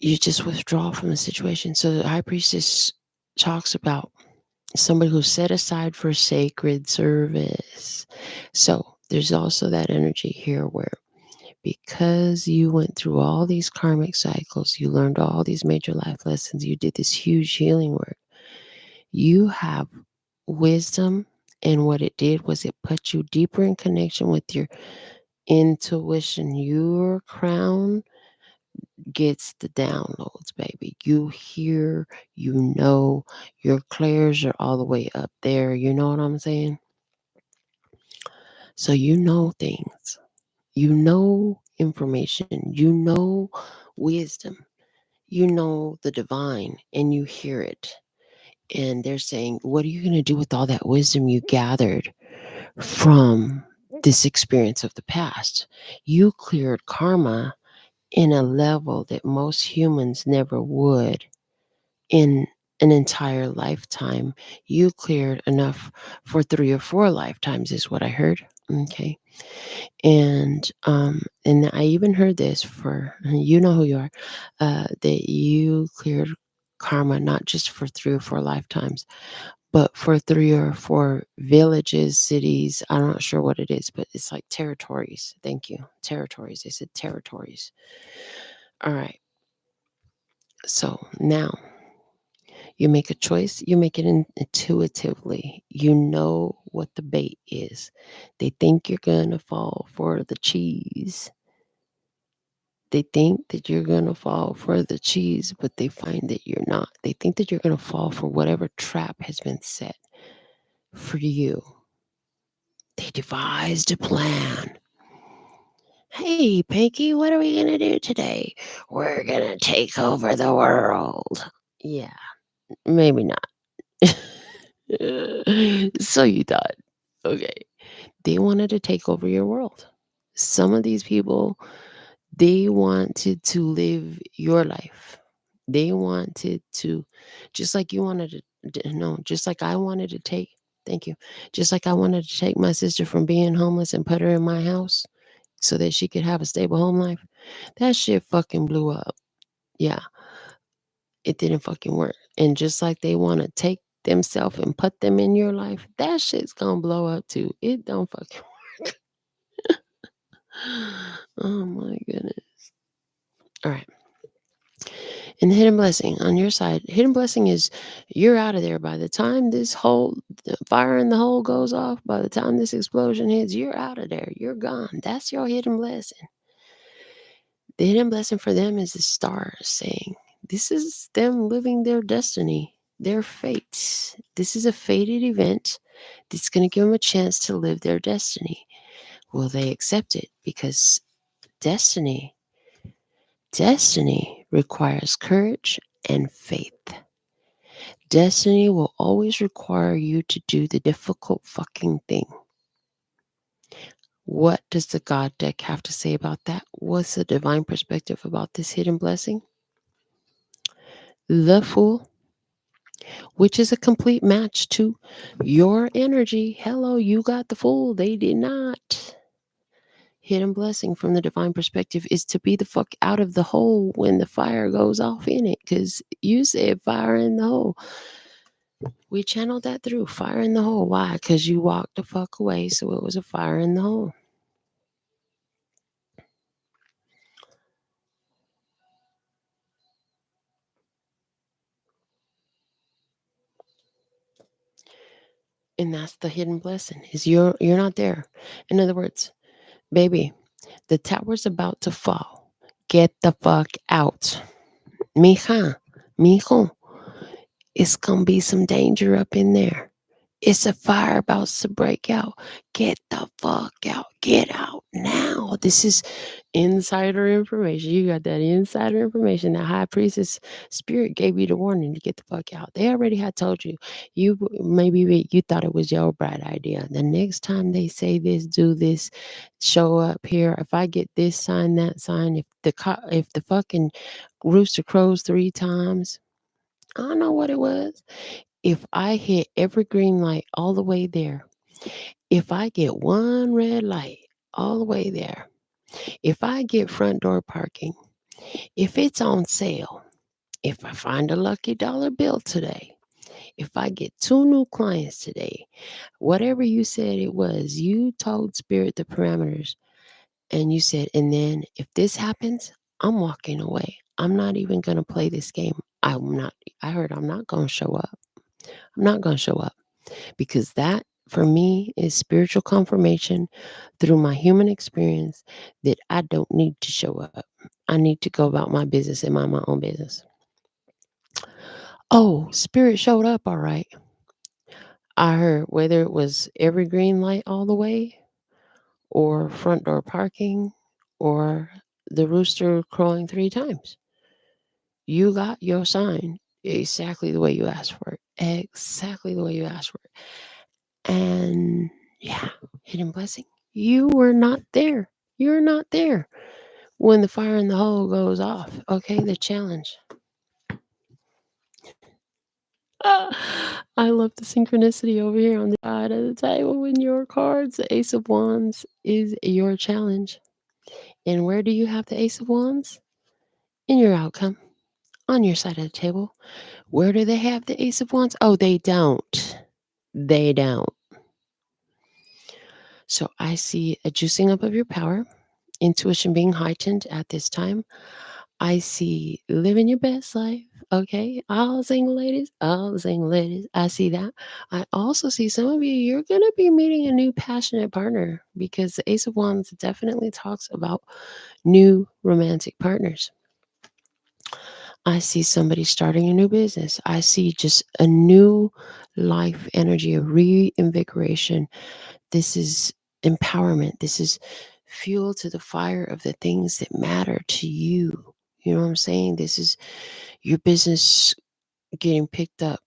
you just withdraw from the situation. So the high priestess talks about somebody who's set aside for sacred service. So there's also that energy here where, because you went through all these karmic cycles, you learned all these major life lessons, you did this huge healing work, you have wisdom. And what it did was it put you deeper in connection with your intuition. Your crown gets the downloads, baby. You hear, your clairs are all the way up there. You know what I'm saying? So you know things. You know information. You know wisdom. You know the divine, and you hear it. And they're saying, what are you going to do with all that wisdom you gathered from this experience of the past? You cleared karma in a level that most humans never would in an entire lifetime. You cleared enough for 3 or 4 lifetimes, is what I heard. Okay. And I even heard this for, you know who you are, that you cleared karma not just for 3 or 4 lifetimes, but for 3 or 4 villages, cities. I'm not sure what it is, but it's like territories. Thank you. Territories. They said territories. All right. So now you make a choice. You make it intuitively. You know what the bait is. They think you're going to fall for the cheese. They think that you're going to fall for the cheese, but they find that you're not. They think that you're going to fall for whatever trap has been set for you. They devised a plan. Hey, Pinky, what are we going to do today? We're going to take over the world. Yeah, maybe not. So you thought. Okay. They wanted to take over your world. Some of these people, they wanted to live your life. They wanted to, just like you wanted to, no, just like I wanted to take, thank you, just like I wanted to take my sister from being homeless and put her in my house so that she could have a stable home life. That shit fucking blew up. Yeah, it didn't fucking work. And just like they want to take themselves and put them in your life, that shit's gonna blow up too. It don't fucking work. Oh my goodness. All right. And the hidden blessing on your side, hidden blessing is you're out of there by the time this whole fire in the hole goes off, by the time this explosion hits, you're out of there. You're gone. That's your hidden blessing. The hidden blessing for them is the stars saying, this is them living their destiny, their fate. This is a fated event that's going to give them a chance to live their destiny. Will they accept it? Because destiny requires courage and faith. Destiny will always require you to do the difficult fucking thing. What does the God deck have to say about that? What's the divine perspective about this hidden blessing? The Fool, which is a complete match to your energy. Hello, you got the Fool. They did not. Hidden blessing from the divine perspective is to be the fuck out of the hole when the fire goes off in it. Because you said fire in the hole. We channeled that through fire in the hole. Why? Because you walked the fuck away, so it was a fire in the hole. And that's the hidden blessing, is you're not there. In other words, baby, the tower's about to fall. Get the fuck out. Mija, mijo, it's gonna be some danger up in there. It's a fire about to break out. Get the fuck out. Get out now. This is insider information. You got that insider information. That high priestess spirit gave you the warning to get the fuck out. They already had told you. You thought it was your bright idea. The next time they say this, do this, show up here. If I get this sign, that sign, if the fucking rooster crows 3 times, I don't know what it was. If I hit every green light all the way there, if I get one red light all the way there, if I get front door parking, if it's on sale, if I find a lucky dollar bill today, if I get 2 new clients today, whatever you said it was, you told Spirit the parameters and you said, and then if this happens, I'm walking away. I'm not even going to play this game. I heard I'm not going to show up. I'm not going to show up because that for me is spiritual confirmation through my human experience that I don't need to show up. I need to go about my business and mind my own business. Oh, spirit showed up all right. I heard whether it was every green light all the way or front door parking or the rooster crowing 3 times. You got your sign exactly the way you asked for it. Exactly the way you asked for it. And yeah, hidden blessing. You were not there. You're not there when the fire in the hole goes off. Okay, the challenge. I love the synchronicity over here on the side of the table when your cards. The Ace of Wands is your challenge. And where do you have the Ace of Wands? In your outcome. On your side of the table. Where do they have the Ace of Wands? Oh, they don't. They don't. So I see a juicing up of your power, intuition being heightened at this time. I see living your best life. Okay. All the single ladies, I see that. I also see some of you, you're going to be meeting a new passionate partner because the Ace of Wands definitely talks about new romantic partners. I see somebody starting a new business. I see just a new life energy, a reinvigoration. This is empowerment. This is fuel to the fire of the things that matter to you. You know what I'm saying? This is your business getting picked up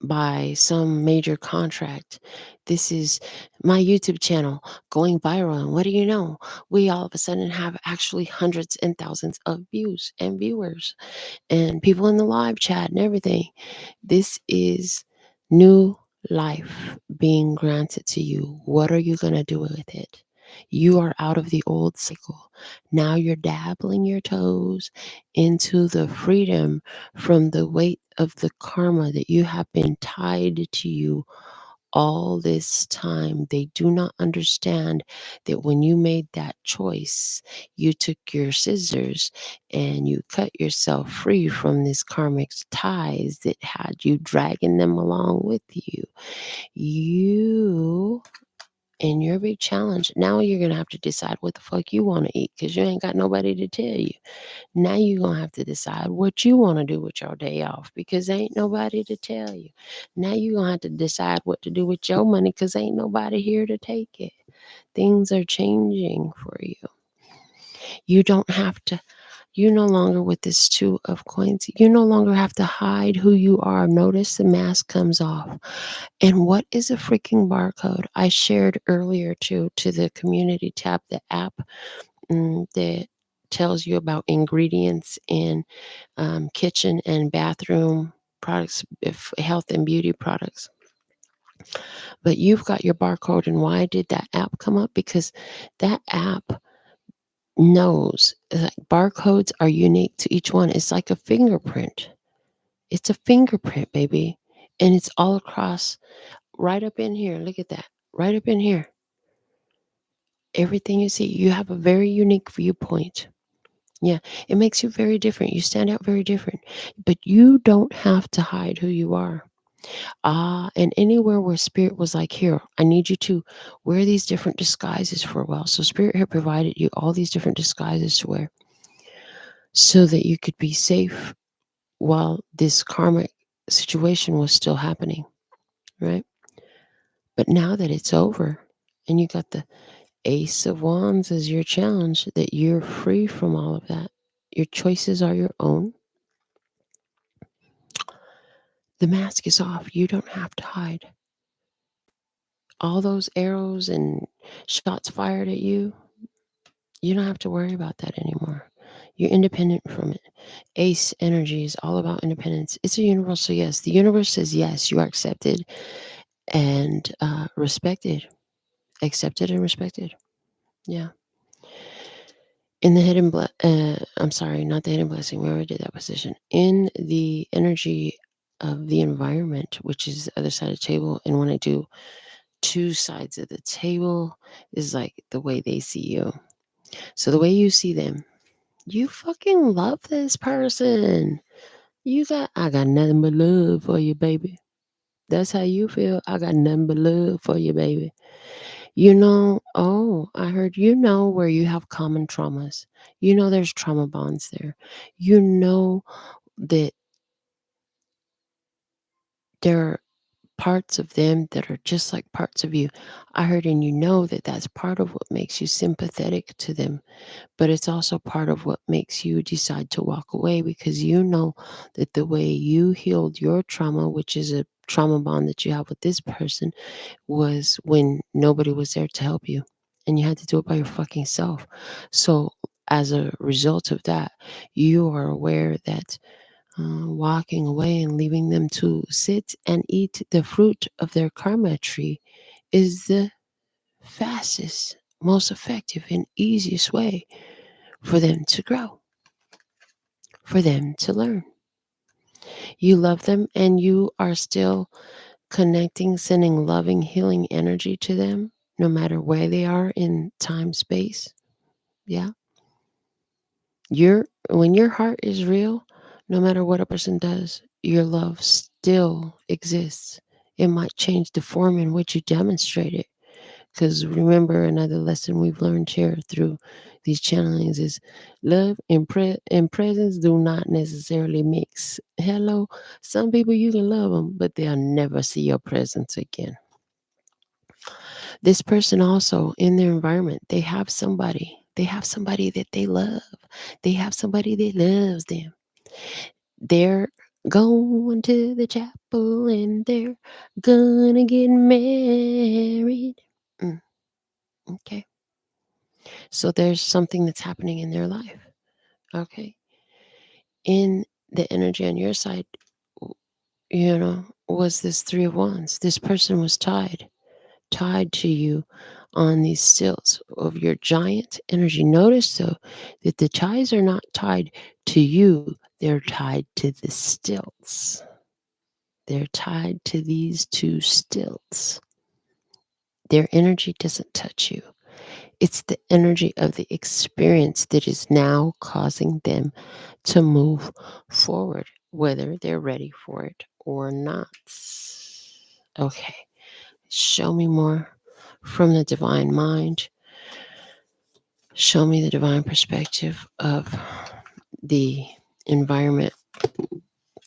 by some major contract. This is my YouTube channel going viral. And what do you know? We all of a sudden have actually hundreds and thousands of views and viewers and people in the live chat and everything. This is new life being granted to you. What are you going to do with it? You are out of the old cycle. Now you're dabbling your toes into the freedom from the weight of the karma that you have been tied to you all this time. They do not understand that when you made that choice, you took your scissors and you cut yourself free from this karmic ties that had you dragging them along with you. You and your big challenge, now you're going to have to decide what the fuck you want to eat because you ain't got nobody to tell you. Now you're going to have to decide what you want to do with your day off because ain't nobody to tell you. Now you're going to have to decide what to do with your money because ain't nobody here to take it. Things are changing for you. You don't have to, you no longer with this 2 of coins, you no longer have to hide who you are. Notice the mask comes off. And what is a freaking barcode? I shared earlier to the community tab, the app that tells you about ingredients in kitchen and bathroom products, if health and beauty products. But you've got your barcode. And why did that app come up? Because that app knows that barcodes are unique to each one. It's like a fingerprint. It's a fingerprint, baby. And it's all across, right up in here. Look at that. Right up in here. Everything you see, you have a very unique viewpoint. Yeah, it makes you very different. You stand out very different. But you don't have to hide who you are. And anywhere where Spirit was like, here, I need you to wear these different disguises for a while. So Spirit had provided you all these different disguises to wear so that you could be safe while this karmic situation was still happening, right? But now that it's over and you got the Ace of Wands as your challenge, that you're free from all of that. Your choices are your own. The mask is off. You don't have to hide. All those arrows and shots fired at you, you don't have to worry about that anymore. You're independent from it. Ace energy is all about independence. It's a universal yes. The universe says yes, you are accepted and respected. Accepted and respected. Yeah. In the hidden I'm sorry, not the hidden blessing. We already did that position. In the energy of the environment, which is the other side of the table, and when I do 2 sides of the table, is like the way they see you. So the way you see them, you fucking love this person. I got nothing but love for you, baby. That's how you feel. I got nothing but love for you, baby. I heard where you have common traumas. There's trauma bonds there. You know that there are parts of them that are just like parts of you. I heard, and that that's part of what makes you sympathetic to them, but it's also part of what makes you decide to walk away because you know that the way you healed your trauma, which is a trauma bond that you have with this person, was when nobody was there to help you and you had to do it by your fucking self. So as a result of that, you are aware that walking away and leaving them to sit and eat the fruit of their karma tree is the fastest, most effective, and easiest way for them to grow, for them to learn. You love them and you are still connecting, sending loving, healing energy to them, no matter where they are in time, space. Yeah. When your heart is real, no matter what a person does, your love still exists. It might change the form in which you demonstrate it. Because remember, another lesson we've learned here through these channelings is love and presence do not necessarily mix. Hello, some people you can love them, but they'll never see your presence again. This person also in their environment, they have somebody. They have somebody that they love. They have somebody that loves them. They're going to the chapel and they're gonna get married. Mm, okay. So there's something that's happening in their life. Okay. In the energy on your side, was this Three of Wands. This person was tied to you on these stilts of your giant energy. Notice though that the ties are not tied to you, they're tied to the stilts. They're tied to these two stilts. Their energy doesn't touch you. It's the energy of the experience that is now causing them to move forward, whether they're ready for it or not. Okay, show me more from the divine mind. Show me the divine perspective of the environment.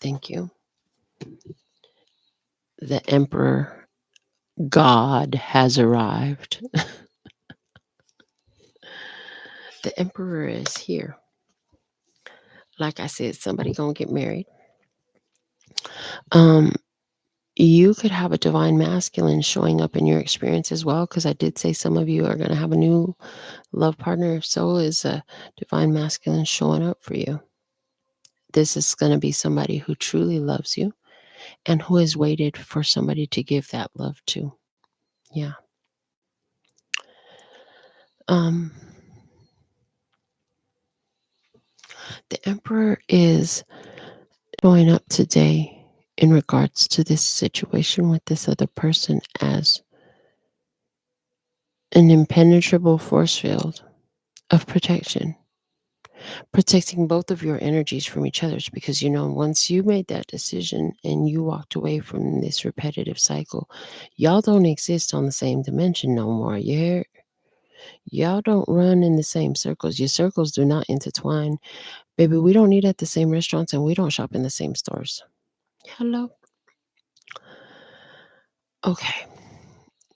Thank you. The Emperor, God has arrived. The Emperor is here. Like I said, somebody gonna get married. You could have a divine masculine showing up in your experience as well, because I did say some of you are going to have a new love partner. If so, is a divine masculine showing up for you. This is going to be somebody who truly loves you and who has waited for somebody to give that love to. Yeah. The Emperor is showing up today in regards to this situation with this other person as an impenetrable force field of protection, protecting both of your energies from each other's, because once you made that decision and you walked away from this repetitive cycle, y'all don't exist on the same dimension no more. You hear? Y'all don't run in the same circles. Your circles do not intertwine. Baby, we don't eat at the same restaurants and we don't shop in the same stores. Hello? Okay.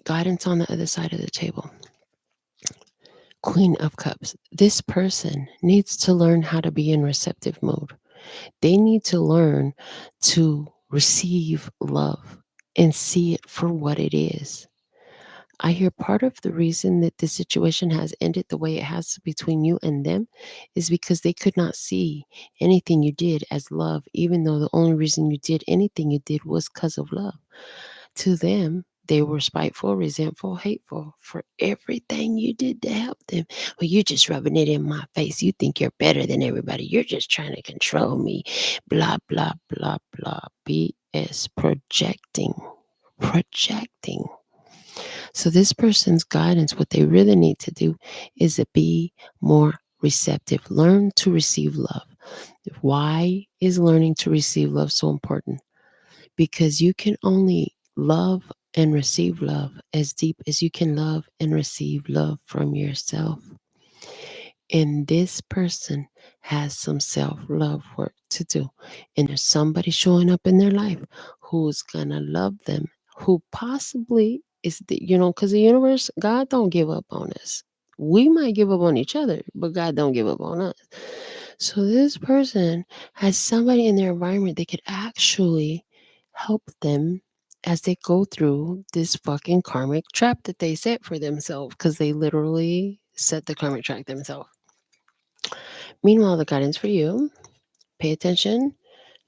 Guidance on the other side of the table. Queen of Cups. This person needs to learn how to be in receptive mode. They need to learn to receive love and see it for what it is. I hear part of the reason that the situation has ended the way it has between you and them is because they could not see anything you did as love, even though the only reason you did anything you did was because of love. To them, they were spiteful, resentful, hateful for everything you did to help them. Well, you're just rubbing it in my face. You think you're better than everybody. You're just trying to control me. Blah, blah, blah, blah. BS. Projecting. So this person's guidance, what they really need to do is to be more receptive. Learn to receive love. Why is learning to receive love so important? Because you can only love and receive love as deep as you can love and receive love from yourself. And this person has some self-love work to do. And there's somebody showing up in their life who's going to love them, who possibly is, because the universe, God don't give up on us. We might give up on each other, but God don't give up on us. So this person has somebody in their environment that could actually help them as they go through this fucking karmic trap that they set for themselves, because they literally set the karmic trap themselves. Meanwhile, the guidance for you, pay attention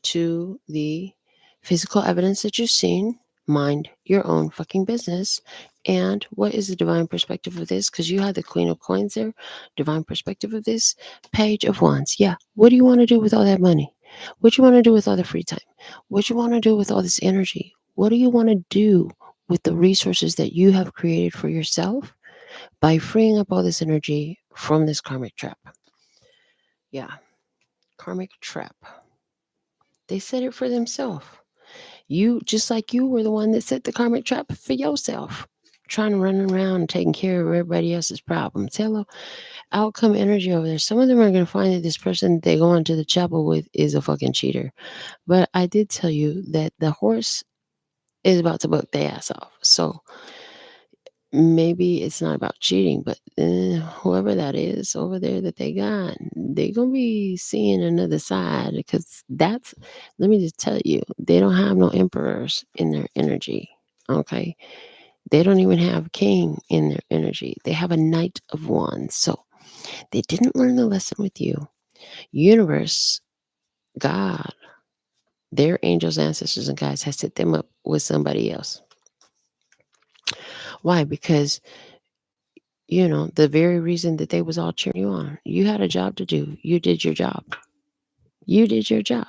to the physical evidence that you've seen. Mind your own fucking business. And what is the divine perspective of this? Because you had the Queen of Coins there. Divine perspective of this. Page of Wands. Yeah. What do you want to do with all that money? What do you want to do with all the free time? What do you want to do with all this energy? What do you want to do with the resources that you have created for yourself by freeing up all this energy from this karmic trap? Yeah. Karmic trap. They set it for themselves. You, just like you were the one that set the karmic trap for yourself, trying to run around and taking care of everybody else's problems. Hello, outcome energy over there. Some of them are going to find that this person they go into the chapel with is a fucking cheater. But I did tell you that the horse is about to buck their ass off. So maybe it's not about cheating, but whoever that is over there that they got, they're going to be seeing another side because that's, let me just tell you, they don't have no emperors in their energy. Okay. They don't even have king in their energy. They have a knight of wands. So they didn't learn the lesson with you. Universe, God, their angels, ancestors, and guides has set them up with somebody else. Why? Because the very reason that they was all cheering you on, you had a job to do. You did your job. You did your job.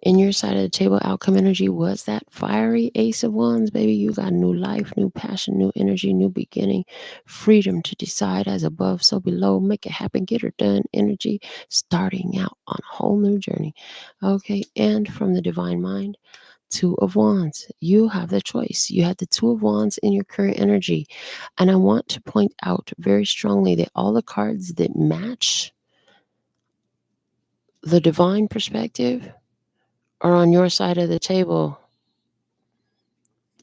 And your side of the table outcome energy was that fiery ace of wands, baby. You got new life, new passion, new energy, new beginning, freedom to decide as above, so below, make it happen, get her done energy, starting out on a whole new journey. Okay. And from the divine mind, Two of Wands. You have the choice. You have the Two of Wands in your current energy. And I want to point out very strongly that all the cards that match the divine perspective are on your side of the table.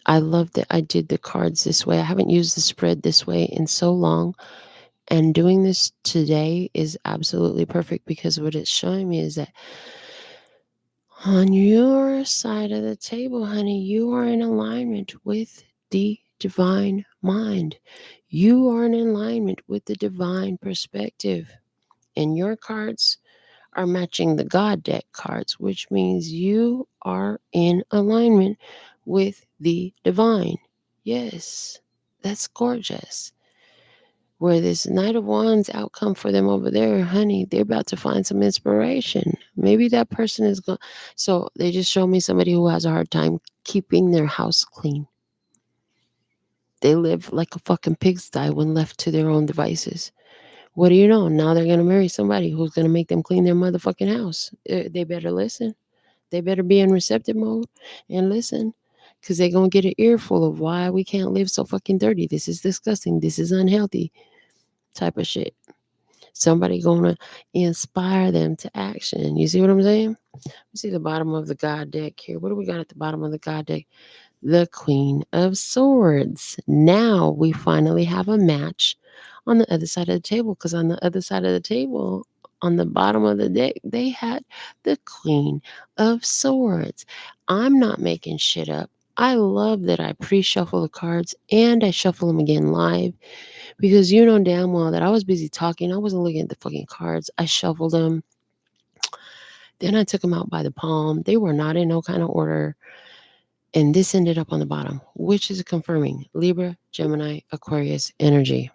I love that I did the cards this way. I haven't used the spread this way in so long. And doing this today is absolutely perfect because what it's showing me is that on your side of the table, honey, you are in alignment with the divine mind. You are in alignment with the divine perspective. And your cards are matching the God deck cards, which means you are in alignment with the divine. Yes, that's gorgeous. Where this Knight of Wands outcome for them over there, honey, they're about to find some inspiration. Maybe that person is going. So they just show me somebody who has a hard time keeping their house clean. They live like a fucking pigsty when left to their own devices. What do you know? Now they're going to marry somebody who's going to make them clean their motherfucking house. They better listen. They better be in receptive mode and listen. Because they're going to get an earful of why we can't live so fucking dirty. This is disgusting. This is unhealthy type of shit. Somebody gonna inspire them to action. You see what I'm saying? You see the bottom of the God deck here. What do we got at the bottom of the God deck? The Queen of Swords. Now we finally have a match on the other side of the table, because on the other side of the table, on the bottom of the deck, they had the Queen of Swords. I'm not making shit up. I love that I pre-shuffle the cards and I shuffle them again live, because you know damn well that I was busy talking. I wasn't looking at the fucking cards. I shuffled them. Then I took them out by the palm. They were not in no kind of order. And this ended up on the bottom, which is confirming Libra, Gemini, Aquarius energy.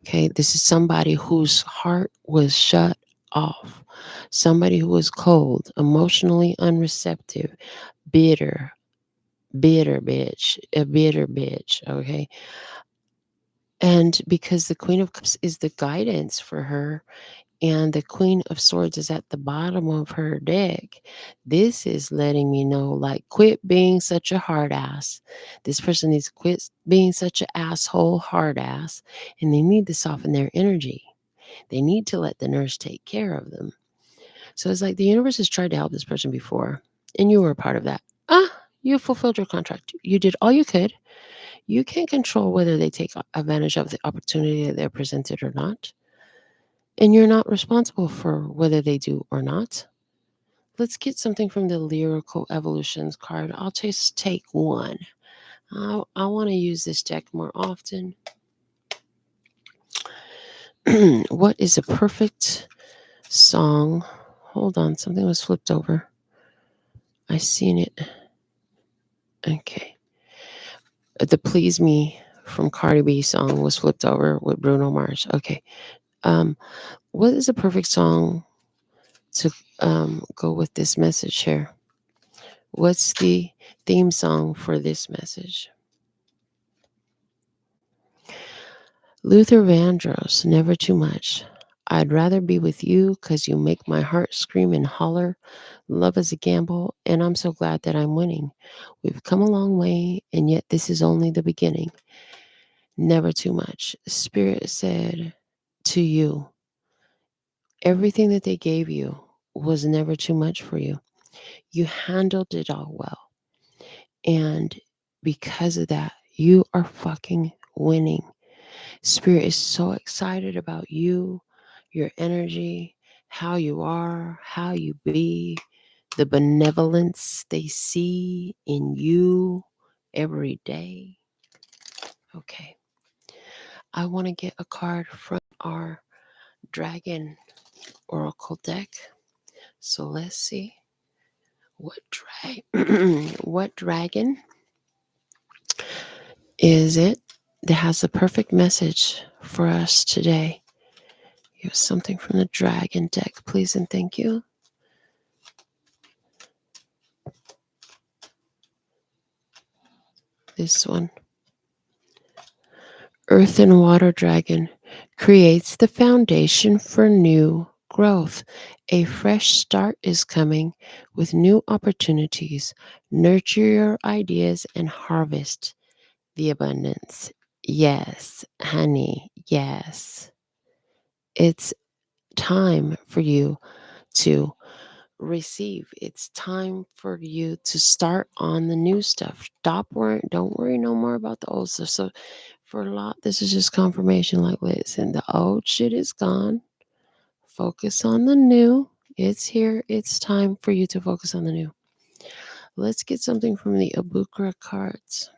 Okay, this is somebody whose heart was shut off. Somebody who was cold, emotionally unreceptive, bitter, bitter bitch, a bitter bitch. Okay. And because the Queen of Cups is the guidance for her, and the Queen of Swords is at the bottom of her deck, this is letting me know, like, quit being such a hard ass. This person needs to quit being such an asshole hard ass, and they need to soften their energy. They need to let the nurse take care of them. So it's like the universe has tried to help this person before, and you were a part of that. You fulfilled your contract. You did all you could. You can't control whether they take advantage of the opportunity that they're presented or not. And you're not responsible for whether they do or not. Let's get something from the Lyrical Evolutions card. I'll just take one. I want to use this deck more often. What is a perfect song? Hold on, something was flipped over. I seen it. Okay. The Please Me from Cardi B song was flipped over with Bruno Mars. Okay. What is a perfect song to go with this message here? What's the theme song for this message? Luther Vandross, Never Too Much. I'd rather be with you 'cause you make my heart scream and holler. Love is a gamble, and I'm so glad that I'm winning. We've come a long way, and yet this is only the beginning. Never too much. Spirit said to you, everything that they gave you was never too much for you. You handled it all well. And because of that, You are fucking winning. Spirit is so excited about you, your energy, how you are, how you be, the benevolence they see in you every day. Okay. I want to get a card from our dragon oracle deck. So let's see what what dragon is it that has the perfect message for us today. Here's something from the dragon deck, please and thank you. This one. Earth and water dragon creates the foundation for new growth. A fresh start is coming with new opportunities. Nurture your ideas and harvest the abundance. Yes, honey, yes. It's time for you to receive. It's time for you to start on the new stuff. Stop worrying. Don't worry no more about the old stuff. So for a lot, this is just confirmation, like listen, the old shit is gone. Focus on the new. It's here. It's time for you to focus on the new. Let's get something from the ᛕμૃ᰿ cards.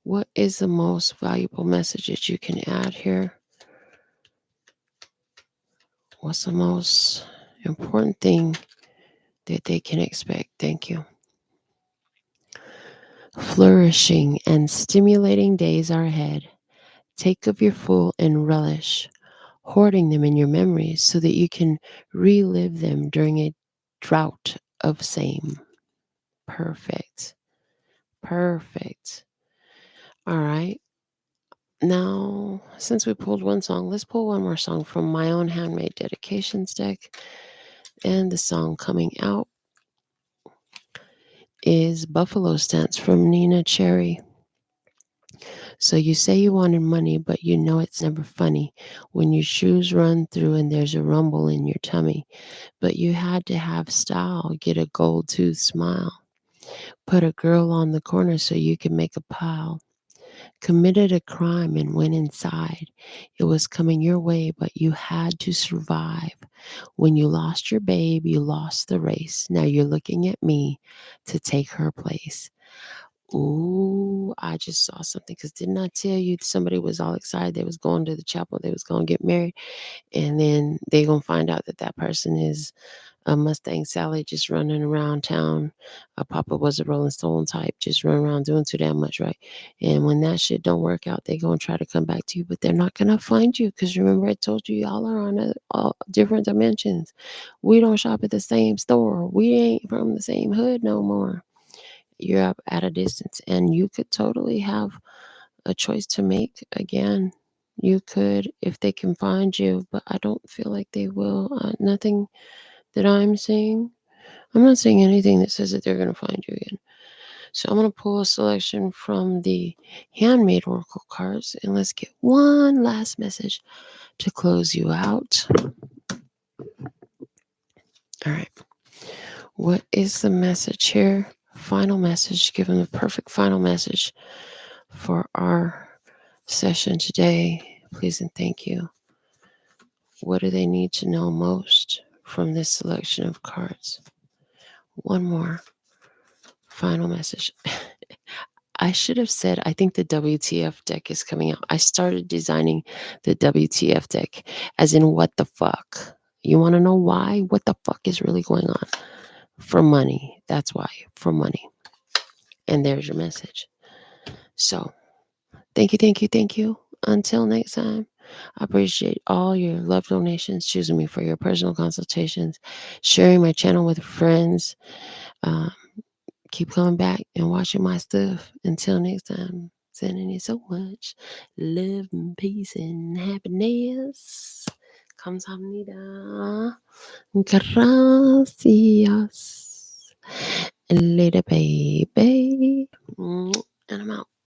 What is the most valuable message that you can add here? What's the most important thing that they can expect? Thank you. Flourishing and stimulating days are ahead. Take of your full and relish, hoarding them in your memories so that you can relive them during a drought of same. Perfect. Perfect. All right. Now, since we pulled one song, let's pull one more song from my own handmade dedications deck. And the song coming out is Buffalo Stance from Nina Cherry. So you say you wanted money, but you know it's never funny when your shoes run through and there's a rumble in your tummy. But you had to have style, get a gold tooth smile. Put a girl on the corner so you could make a pile. Committed a crime and went inside. It was coming your way, but you had to survive. When you lost your babe, you lost the race. Now you're looking at me to take her place. Ooh, I just saw something, because didn't I tell you somebody was all excited they was going to the chapel, they was going to get married, and then they going to find out that that person is a Mustang Sally just running around town. Papa was a Rolling Stone type, just running around doing too damn much, right? And when that shit don't work out, they going to try to come back to you, but they're not going to find you, because remember I told you y'all are on all different dimensions. We don't shop at the same store. We ain't from the same hood no more. You're up at a distance, and you could totally have a choice to make again. You could, if they can find you, but I don't feel like they will. Nothing that I'm seeing. I'm not seeing anything that says that they're going to find you again. So I'm going to pull a selection from the handmade oracle cards, and let's get one last message to close you out. All right. What is the message here? Final message. Give them the perfect final message for our session today. Please and thank you. What do they need to know most from this selection of cards? One more final message. I should have said, I think the WTF deck is coming out. I started designing the WTF deck as in what the fuck. You want to know why? What the fuck is really going on? For money. That's why. For money. And there's your message. So, thank you, thank you, thank you. Until next time, I appreciate all your love donations, choosing me for your personal consultations, sharing my channel with friends. Keep coming back and watching my stuff. Until next time, sending you so much love and peace and happiness. 감사합니다. Gracias. Later, baby. And I'm out.